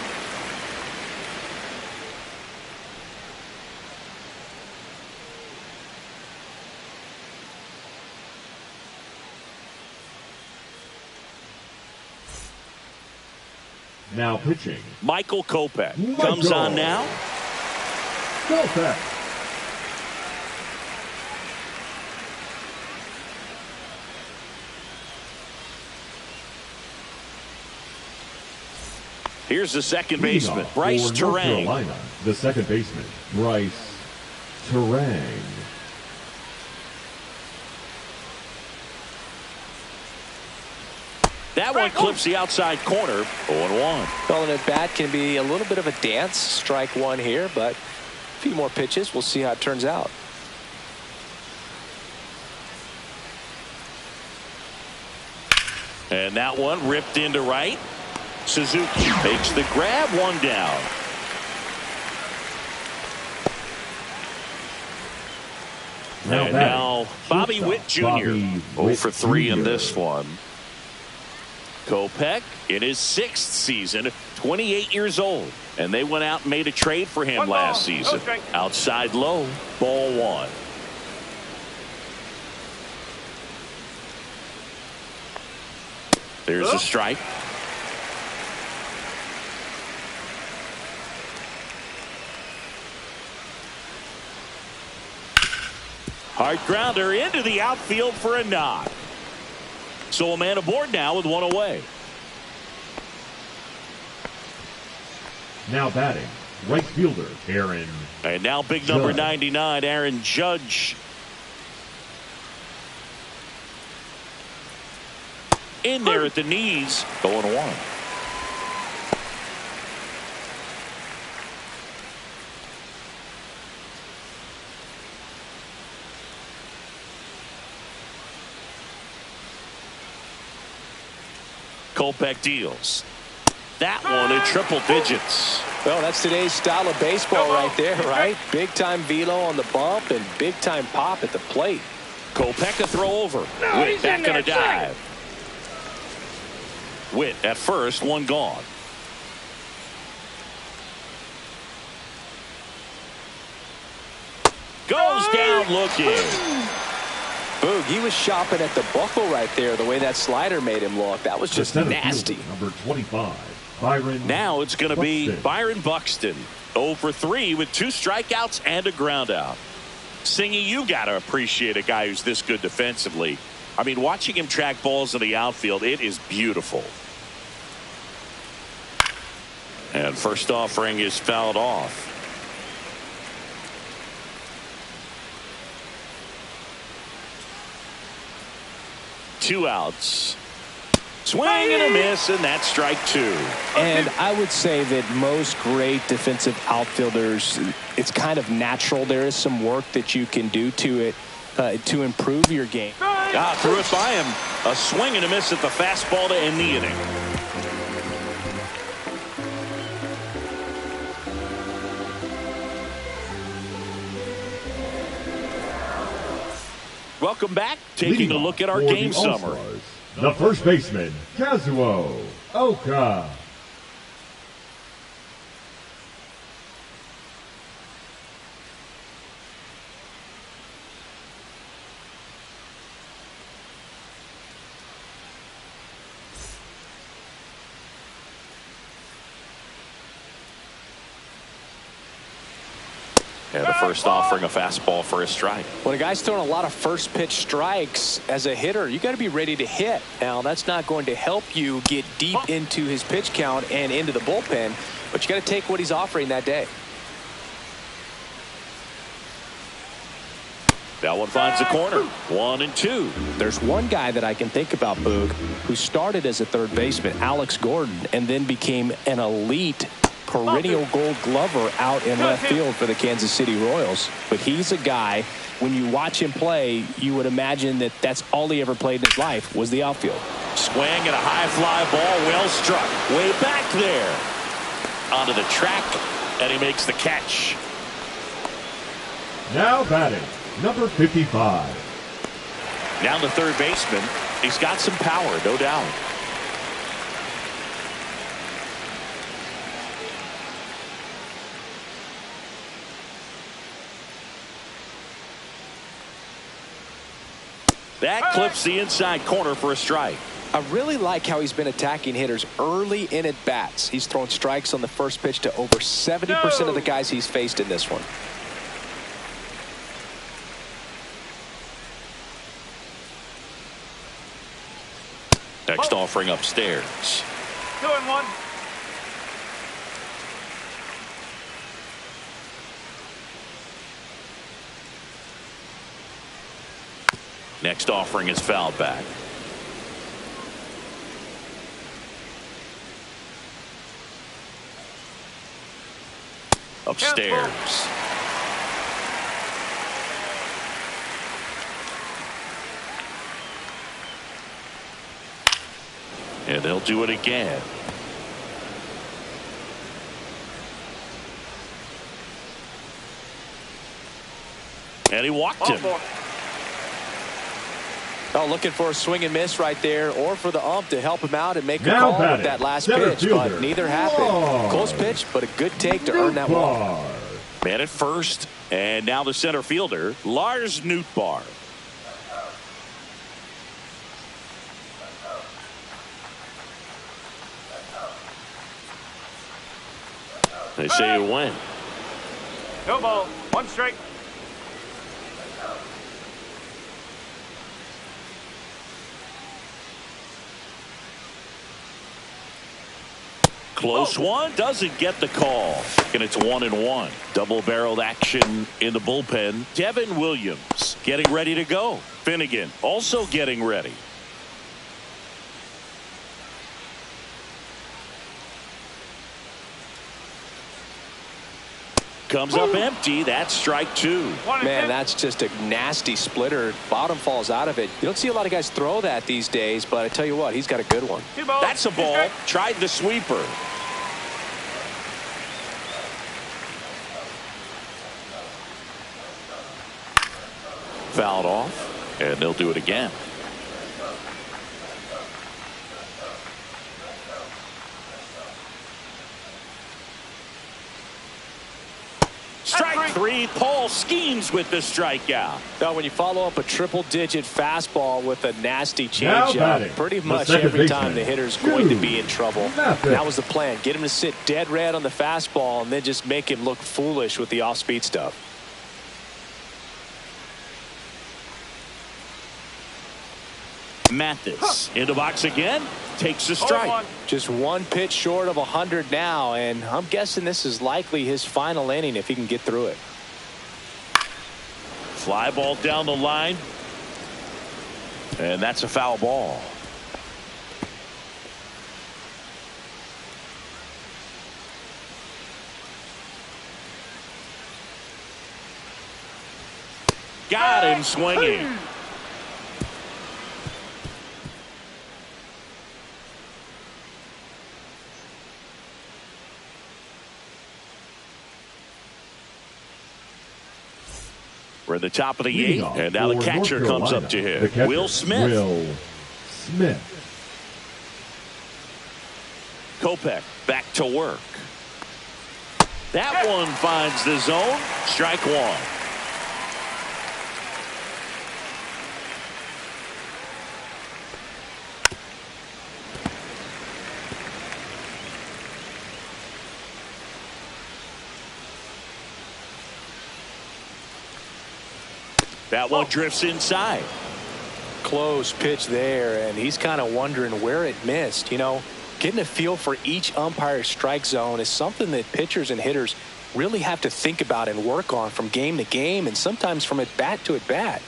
Now pitching. Michael Kopech comes on now. Kopech. Here's the second baseman, Bryce Terang. The second baseman, Bryce Terang. That one clips the outside corner, 0-1. Well, an at-bat can be a little bit of a dance. Strike one here, but a few more pitches. We'll see how it turns out. And that one ripped into right. Suzuki makes the grab, one down. And now Bobby Witt Jr. 0 for 3 in this one. Kopech in his 6th season, 28 years old, and they went out and made a trade for him last season. Outside low, ball 1. There's a strike. Hard grounder into the outfield for a knock. So a man aboard now with one away. Now batting, right fielder Aaron. And now big number Judge. 99, Aaron Judge. In there at the knees, 0-1. Kopech deals. That one in triple digits. Well, that's today's style of baseball right there, right? Big time velo on the bump and big time pop at the plate. Kopech a throw over. Witt back on a dive. Witt at first, one gone. Goes down looking. Boog, he was shopping at the buckle right there, the way that slider made him look. That was just nasty. Number 25, Byron. Now it's going to be Buxton. Byron Buxton. 0 for 3 with 2 strikeouts and a ground out. Singy, you got to appreciate a guy who's this good defensively. I mean, watching him track balls in the outfield, it is beautiful. And first offering is fouled off. Two outs. Swing and a miss, and that's strike 2. And I would say that most great defensive outfielders, it's kind of natural. There is some work that you can do to it to improve your game. Threw it by him. A swing and a miss at the fastball to end the inning. Welcome back. Taking a look at our game summary. The first baseman, Kazuo Oka. And the first offering a fastball for a strike. When a guy's throwing a lot of first pitch strikes as a hitter, you got to be ready to hit. Now, that's not going to help you get deep into his pitch count and into the bullpen, but you got to take what he's offering that day. That one finds the corner. 1 and 2. There's one guy that I can think about, Boog, who started as a third baseman, Alex Gordon, and then became an elite perennial Gold Glover out in left field for the Kansas City Royals. But he's a guy, when you watch him play, you would imagine that that's all he ever played in his life was the outfield. Swing and a high fly ball, well struck. Way back there. Onto the track, and he makes the catch. Now batting, number 55. Down the third baseman. He's got some power, no doubt. That clips the inside corner for a strike. I really like how he's been attacking hitters early in at bats. He's thrown strikes on the first pitch to over 70% of the guys he's faced in this one. Next offering upstairs. 2-1. Next offering is fouled back. Upstairs. And they'll do it again. And he walked him. Oh, looking for a swing and miss right there, or for the ump to help him out and make a Now call batting, with that last center pitch, fielder, but neither happened. Lars. Close pitch, but a good take to earn that walk. Man at first, and now the center fielder, Lars Nootbaar. They say you win. No ball. 1 strike. Close one, doesn't get the call. And it's 1-1. Double-barreled action in the bullpen. Devin Williams getting ready to go. Finnegan also getting ready. Comes up empty. That's strike two. Man, that's just a nasty splitter. Bottom falls out of it. You don't see a lot of guys throw that these days, but I tell you what, he's got a good one. That's a ball. Tried the sweeper. Fouled off, and they'll do it again. Strike three. Paul schemes with the strikeout. Now, when you follow up a triple-digit fastball with a nasty changeup, pretty much every time the hitter's going to be in trouble. That was the plan. Get him to sit dead red on the fastball and then just make him look foolish with the off-speed stuff. Mathis in the box again. Takes a strike. Just one pitch short of 100 now, and I'm guessing this is likely his final inning if he can get through it. Fly ball down the line, and that's a foul ball. Got him swinging. We're at the top of the eighth, and now the catcher comes up to hit. Will Smith. Kopech back to work. That one finds the zone. Strike one. That one drifts inside. Close pitch there, and he's kind of wondering where it missed. You know, getting a feel for each umpire's strike zone is something that pitchers and hitters really have to think about and work on from game to game, and sometimes from at bat to at bat.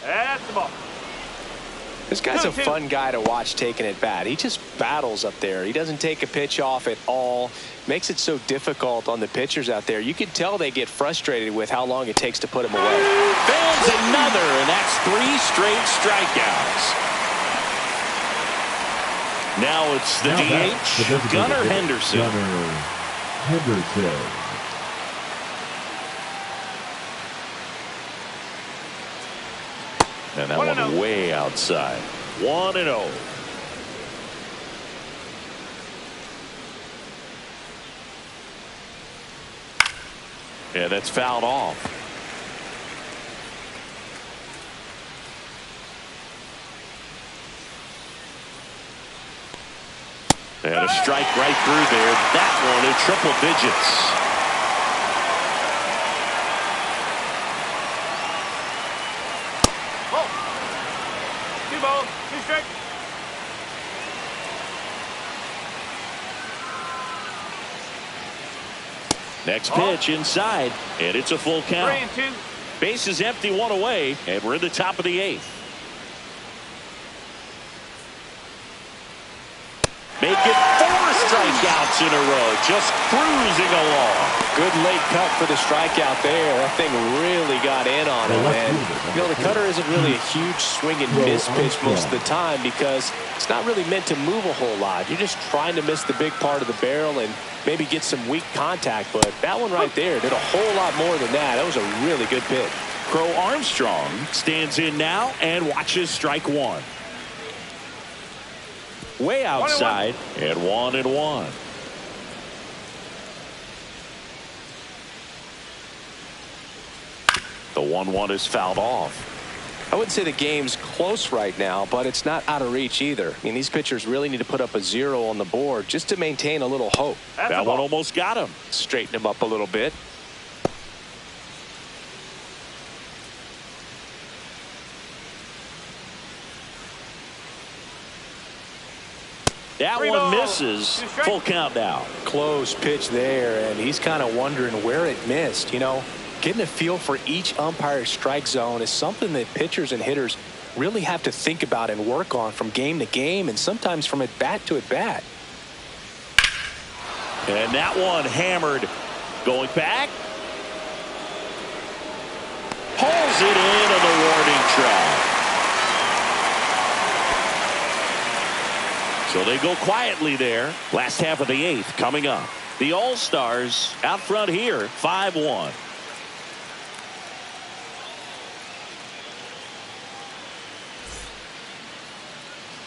That's the ball. This guy's a fun guy to watch taking at bat. He just battles up there. He doesn't take a pitch off at all. Makes it so difficult on the pitchers out there. You can tell they get frustrated with how long it takes to put him away. There's another, and that's 3 straight strikeouts. Now it's the DH, Gunnar Henderson. And that one way outside. 1-0. Yeah, that's fouled off. And a strike right through there. That one in triple digits. Next pitch inside, and it's a full count. 3-2. Base is empty, 1 away, and we're in the top of the 8th. Make it 4 strikeouts in a row, just cruising along. Good late cut for the strikeout there. That thing really got in on him. And, you know, the cutter isn't really a huge swing and miss pitch most of the time because it's not really meant to move a whole lot. You're just trying to miss the big part of the barrel and maybe get some weak contact. But that one right there did a whole lot more than that. That was a really good pitch. Crow Armstrong stands in now and watches strike one. Way outside, and 1-1. The 1-1 is fouled off. I wouldn't say the game's close right now, but it's not out of reach either. I mean, these pitchers really need to put up a 0 on the board just to maintain a little hope. That one almost got him. Straighten him up a little bit. That one misses. Full count now. Close pitch there, and he's kind of wondering where it missed. You know, getting a feel for each umpire's strike zone is something that pitchers and hitters really have to think about and work on from game to game, and sometimes from at bat to at bat. And that one hammered. Going back. Pulls it in on the warning track. So they go quietly there. Last half of the 8th coming up. The All-Stars out front here, 5-1.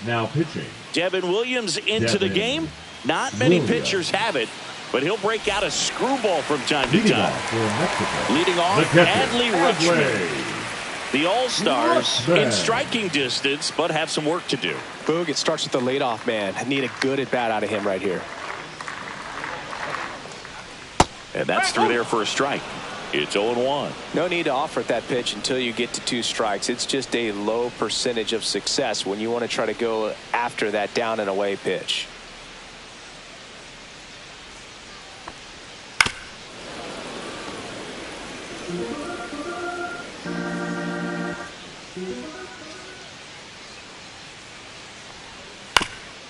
Now pitching. Devin Williams into the game. Not many pitchers have it, but he'll break out a screwball from time to time. Leading off, Adley Rutschman. The All-Stars in striking distance, but have some work to do. Boog, it starts with the leadoff man. I need a good at-bat out of him right here. And that's through there for a strike. It's 0-1. No need to offer at that pitch until you get to 2 strikes. It's just a low percentage of success when you want to try to go after that down and away pitch.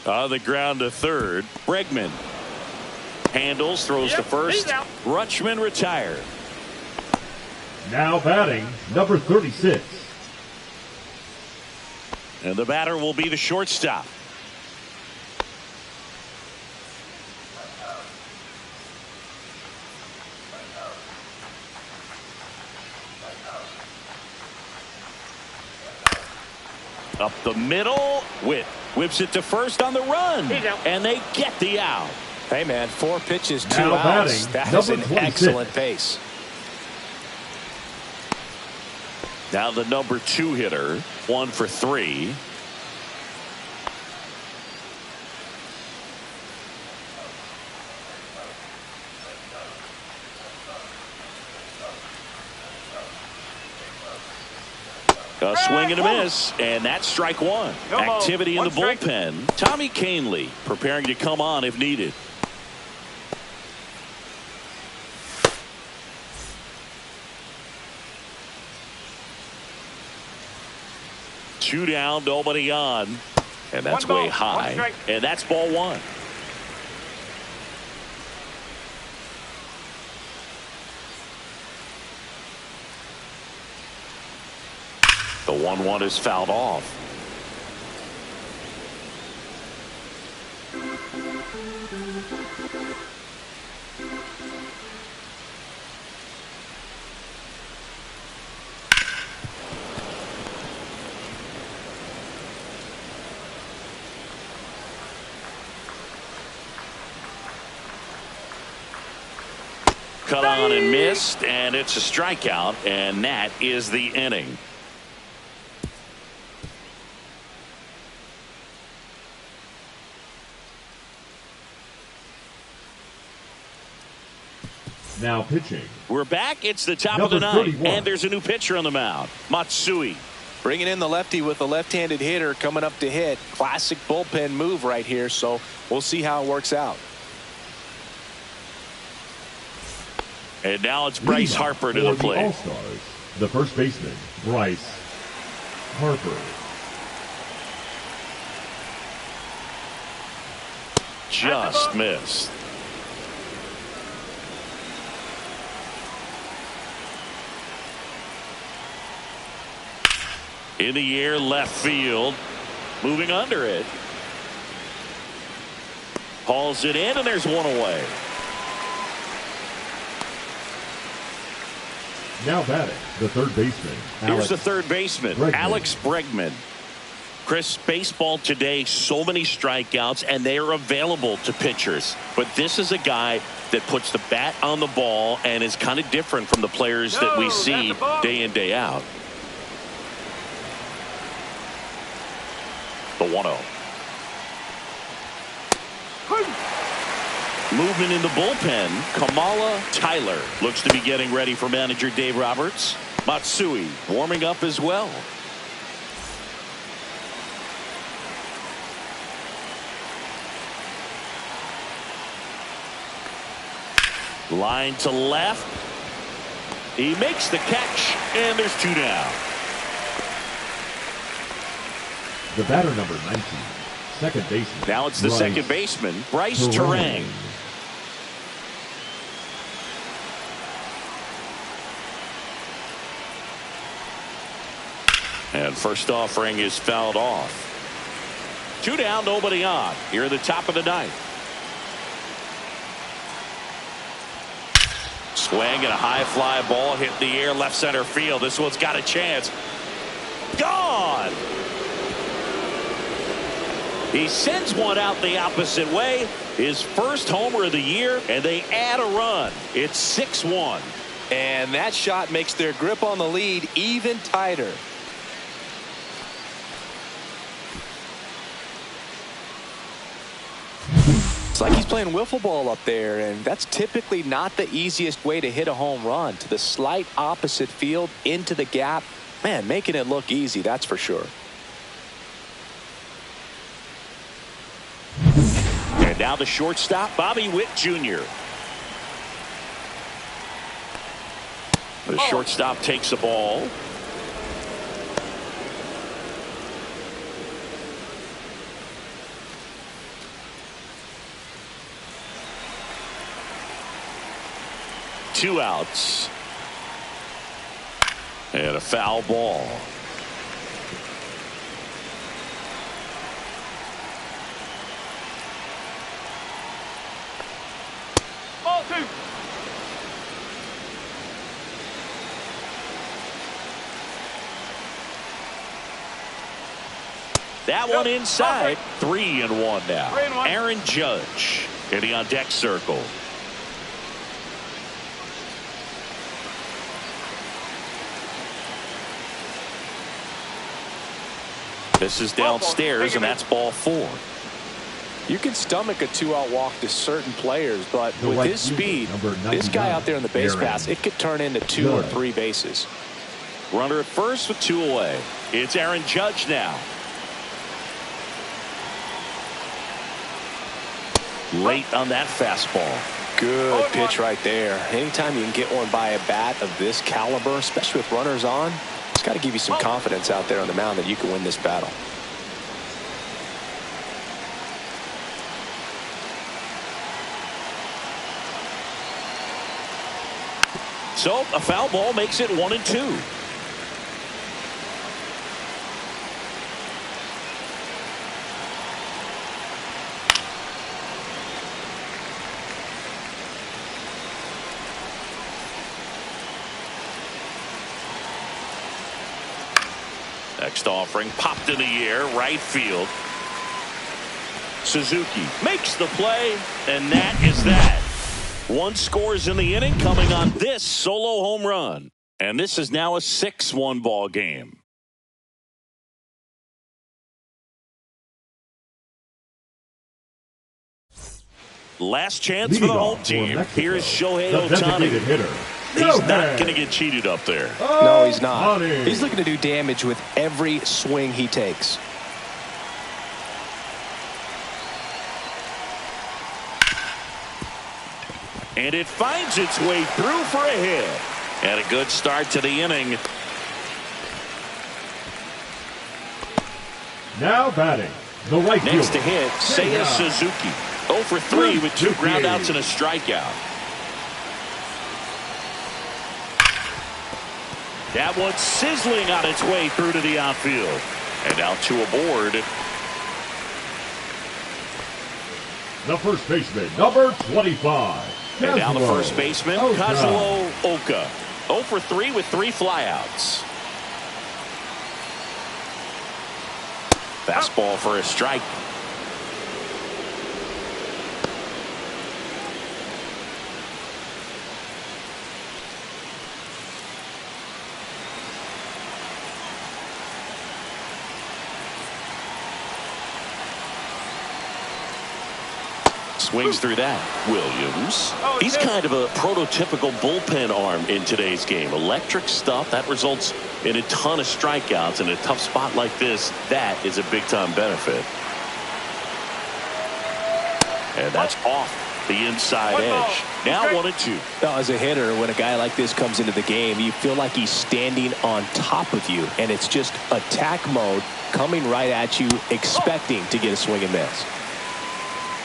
On the ground to third. Bregman handles, throws to first. Rutschman retired. Now batting, number 36. And the batter will be the shortstop. Up the middle. Whips it to first on the run. And they get the out. Hey, man, 4 pitches, 2 now outs. Batting, that is an 26. excellent pace. Now the number 2 hitter. 1 for 3. A swing and a miss, and that's strike 1. Activity in the bullpen. Tommy Canley preparing to come on if needed. Two down, nobody on, and that's way high, and that's ball 1. The 1-1 is fouled off. Cut on and missed, and it's a strikeout, and that is the inning. Now pitching. We're back. It's the top of the 9th, and there's a new pitcher on the mound. Matsui. Bringing in the lefty with a left-handed hitter coming up to hit. Classic bullpen move right here, so we'll see how it works out. And now it's Bryce Harper to the plate. The All-Stars, the first baseman, Bryce Harper. Just missed. In the air, left field. Moving under it. Hauls it in, and there's one away. Now batting, the third baseman. Here's the third baseman, Alex Bregman. Chris, baseball today, so many strikeouts, and they are available to pitchers. But this is a guy that puts the bat on the ball and is kind of different from the players that we see day in, day out. The 1-0. Movement in the bullpen. Kamala Tyler looks to be getting ready for manager Dave Roberts. Matsui warming up as well. Line to left. He makes the catch, and there's 2 down. The batter, number 19, second baseman. Now it's the second baseman, Bryce Terang. And first offering is fouled off. 2 down, nobody on. Here at the top of the 9th. Swing and a high fly ball hit the air left center field. This one's got a chance. Gone. He sends one out the opposite way. His first homer of the year, and they add a run. It's 6-1. And that shot makes their grip on the lead even tighter. It's like he's playing wiffle ball up there, and that's typically not the easiest way to hit a home run. To the slight opposite field, into the gap. Man, making it look easy, that's for sure. And now the shortstop, Bobby Witt Jr. The shortstop takes the ball. Two outs. And a foul ball. Ball 2. That one inside. 3-1 now. 3-1. Aaron Judge hitting on deck circle. This is downstairs, and that's ball 4. You can stomach a 2-out walk to certain players, but with his speed, this guy out there on the base pass, it could turn into 2 or 3 bases. Runner at first with 2 away. It's Aaron Judge now. Late on that fastball. Good pitch right there. Anytime you can get one by a bat of this caliber, especially with runners on, it's got to give you some confidence out there on the mound that you can win this battle. So a foul ball makes it 1-2. Next offering popped in the air, right field. Suzuki makes the play, and that is that. 1 scores in the inning, coming on this solo home run. And this is now a 6-1 ball game. Last chance for the home team. Here's Shohei Ohtani. He's not going to get cheated up there. No, he's not. He's looking to do damage with every swing he takes. And it finds its way through for a hit. And a good start to the inning. Now batting, the right fielder. Next to hit, Seiya Suzuki. 0 for 3 with 2 groundouts and a strikeout. That one's sizzling on its way through to the outfield. And now 2 aboard. The first baseman, number 25. And now the first baseman, Kazuo Oka. 0 for 3 with 3 flyouts. Fastball for a strike. Swings through that. Williams. He's kind of a prototypical bullpen arm in today's game. Electric stuff that results in a ton of strikeouts in a tough spot like this. That is a big time benefit. And that's off. The inside edge. Now 1-2. Now, as a hitter, when a guy like this comes into the game, you feel like he's standing on top of you, and it's just attack mode coming right at you, expecting to get a swing and miss.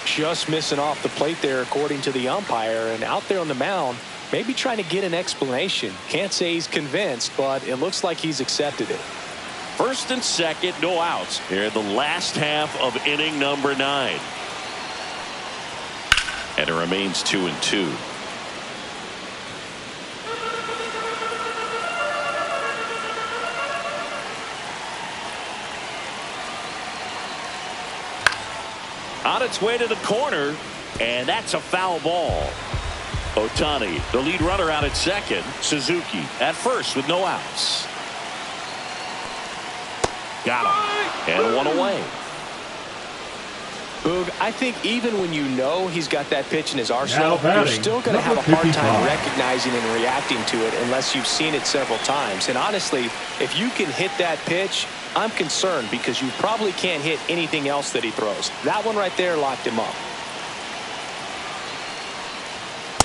Just missing off the plate there, according to the umpire, and out there on the mound, maybe trying to get an explanation. Can't say he's convinced, but it looks like he's accepted it. First and second, no outs here in the last half of inning number 9. And it remains 2-2. On its way to the corner, and that's a foul ball. Ohtani, the lead runner, out at second. Suzuki at first with no outs. Got him. And one away. Boog, I think even when you know he's got that pitch in his arsenal, you're still going to have a hard 55. time recognizing and reacting to it unless you've seen it several times. And honestly, if you can hit that pitch, I'm concerned because you probably can't hit anything else that he throws. That one right there locked him up.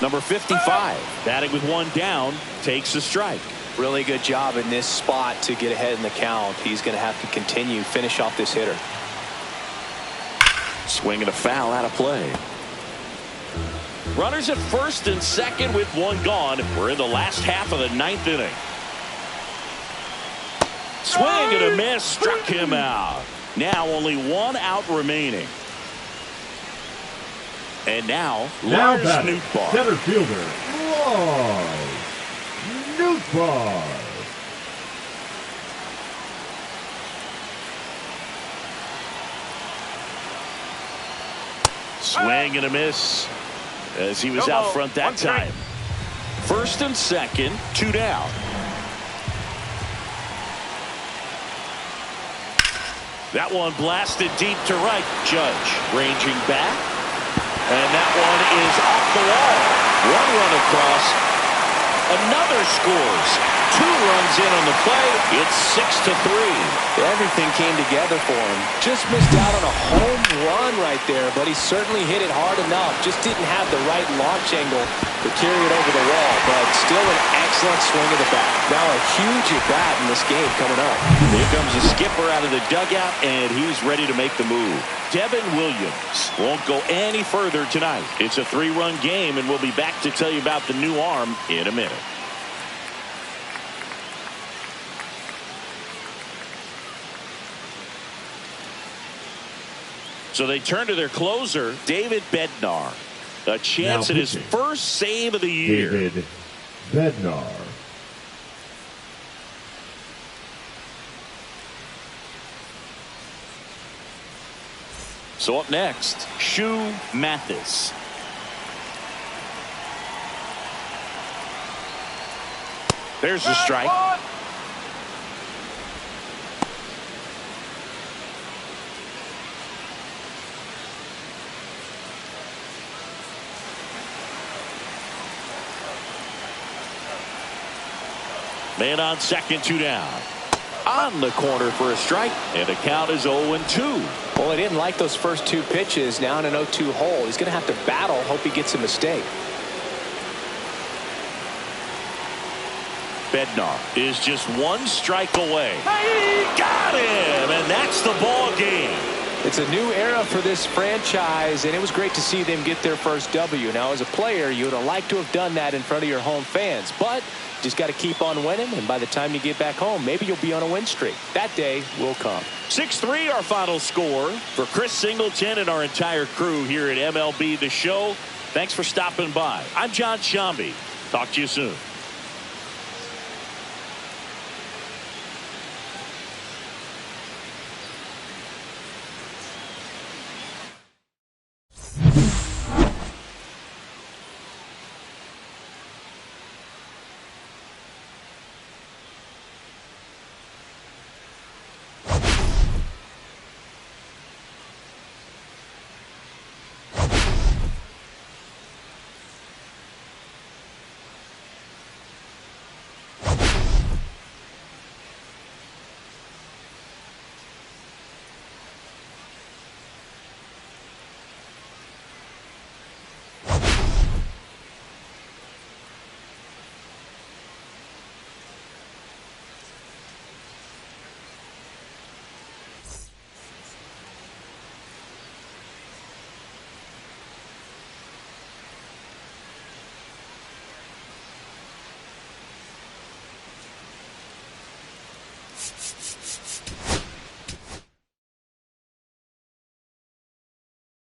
Number 55, batting with one down, takes a strike. Really good job in this spot to get ahead in the count. He's going to have to continue, finish off this hitter. Swing and a foul out of play. Runners at first and second with one gone. We're in the last half of the 9th inning. Swing and a miss, struck him out. Now only one out remaining. And now Lars Nootbaar. Center fielder, Lars Nootbaar. Swing and a miss as he was out front that time. First and second, 2 down. That one blasted deep to right. Judge ranging back. And that one is off the wall. One run across. Another scores. 2 runs in on the play. It's 6-3. Everything came together for him. Just missed out on a home run right there, but he certainly hit it hard enough. Just didn't have the right launch angle to carry it over the wall, but still an excellent swing of the bat. Now a huge at-bat in this game coming up. Here comes the skipper out of the dugout, and he's ready to make the move. Devin Williams won't go any further tonight. It's a 3-run game, and we'll be back to tell you about the new arm in a minute. So they turn to their closer, David Bednar. A chance at his first save of the year. David Bednar. So up next, Shu Mathis. There's the strike. Man on second, 2 down. On the corner for a strike, and the count is 0-2. Well, he didn't like those first 2 pitches. Now in an 0-2 hole, he's going to have to battle, hope he gets a mistake. Bednar is just 1 strike away. He got him, and that's the ball game. It's a new era for this franchise, and it was great to see them get their first W. Now, as a player, you would have liked to have done that in front of your home fans, but just got to keep on winning, and by the time you get back home, maybe you'll be on a win streak. That day will come. 6-3 our final score. For Chris Singleton and our entire crew here at MLB The Show, thanks for stopping by. I'm John Shambi. Talk to you soon.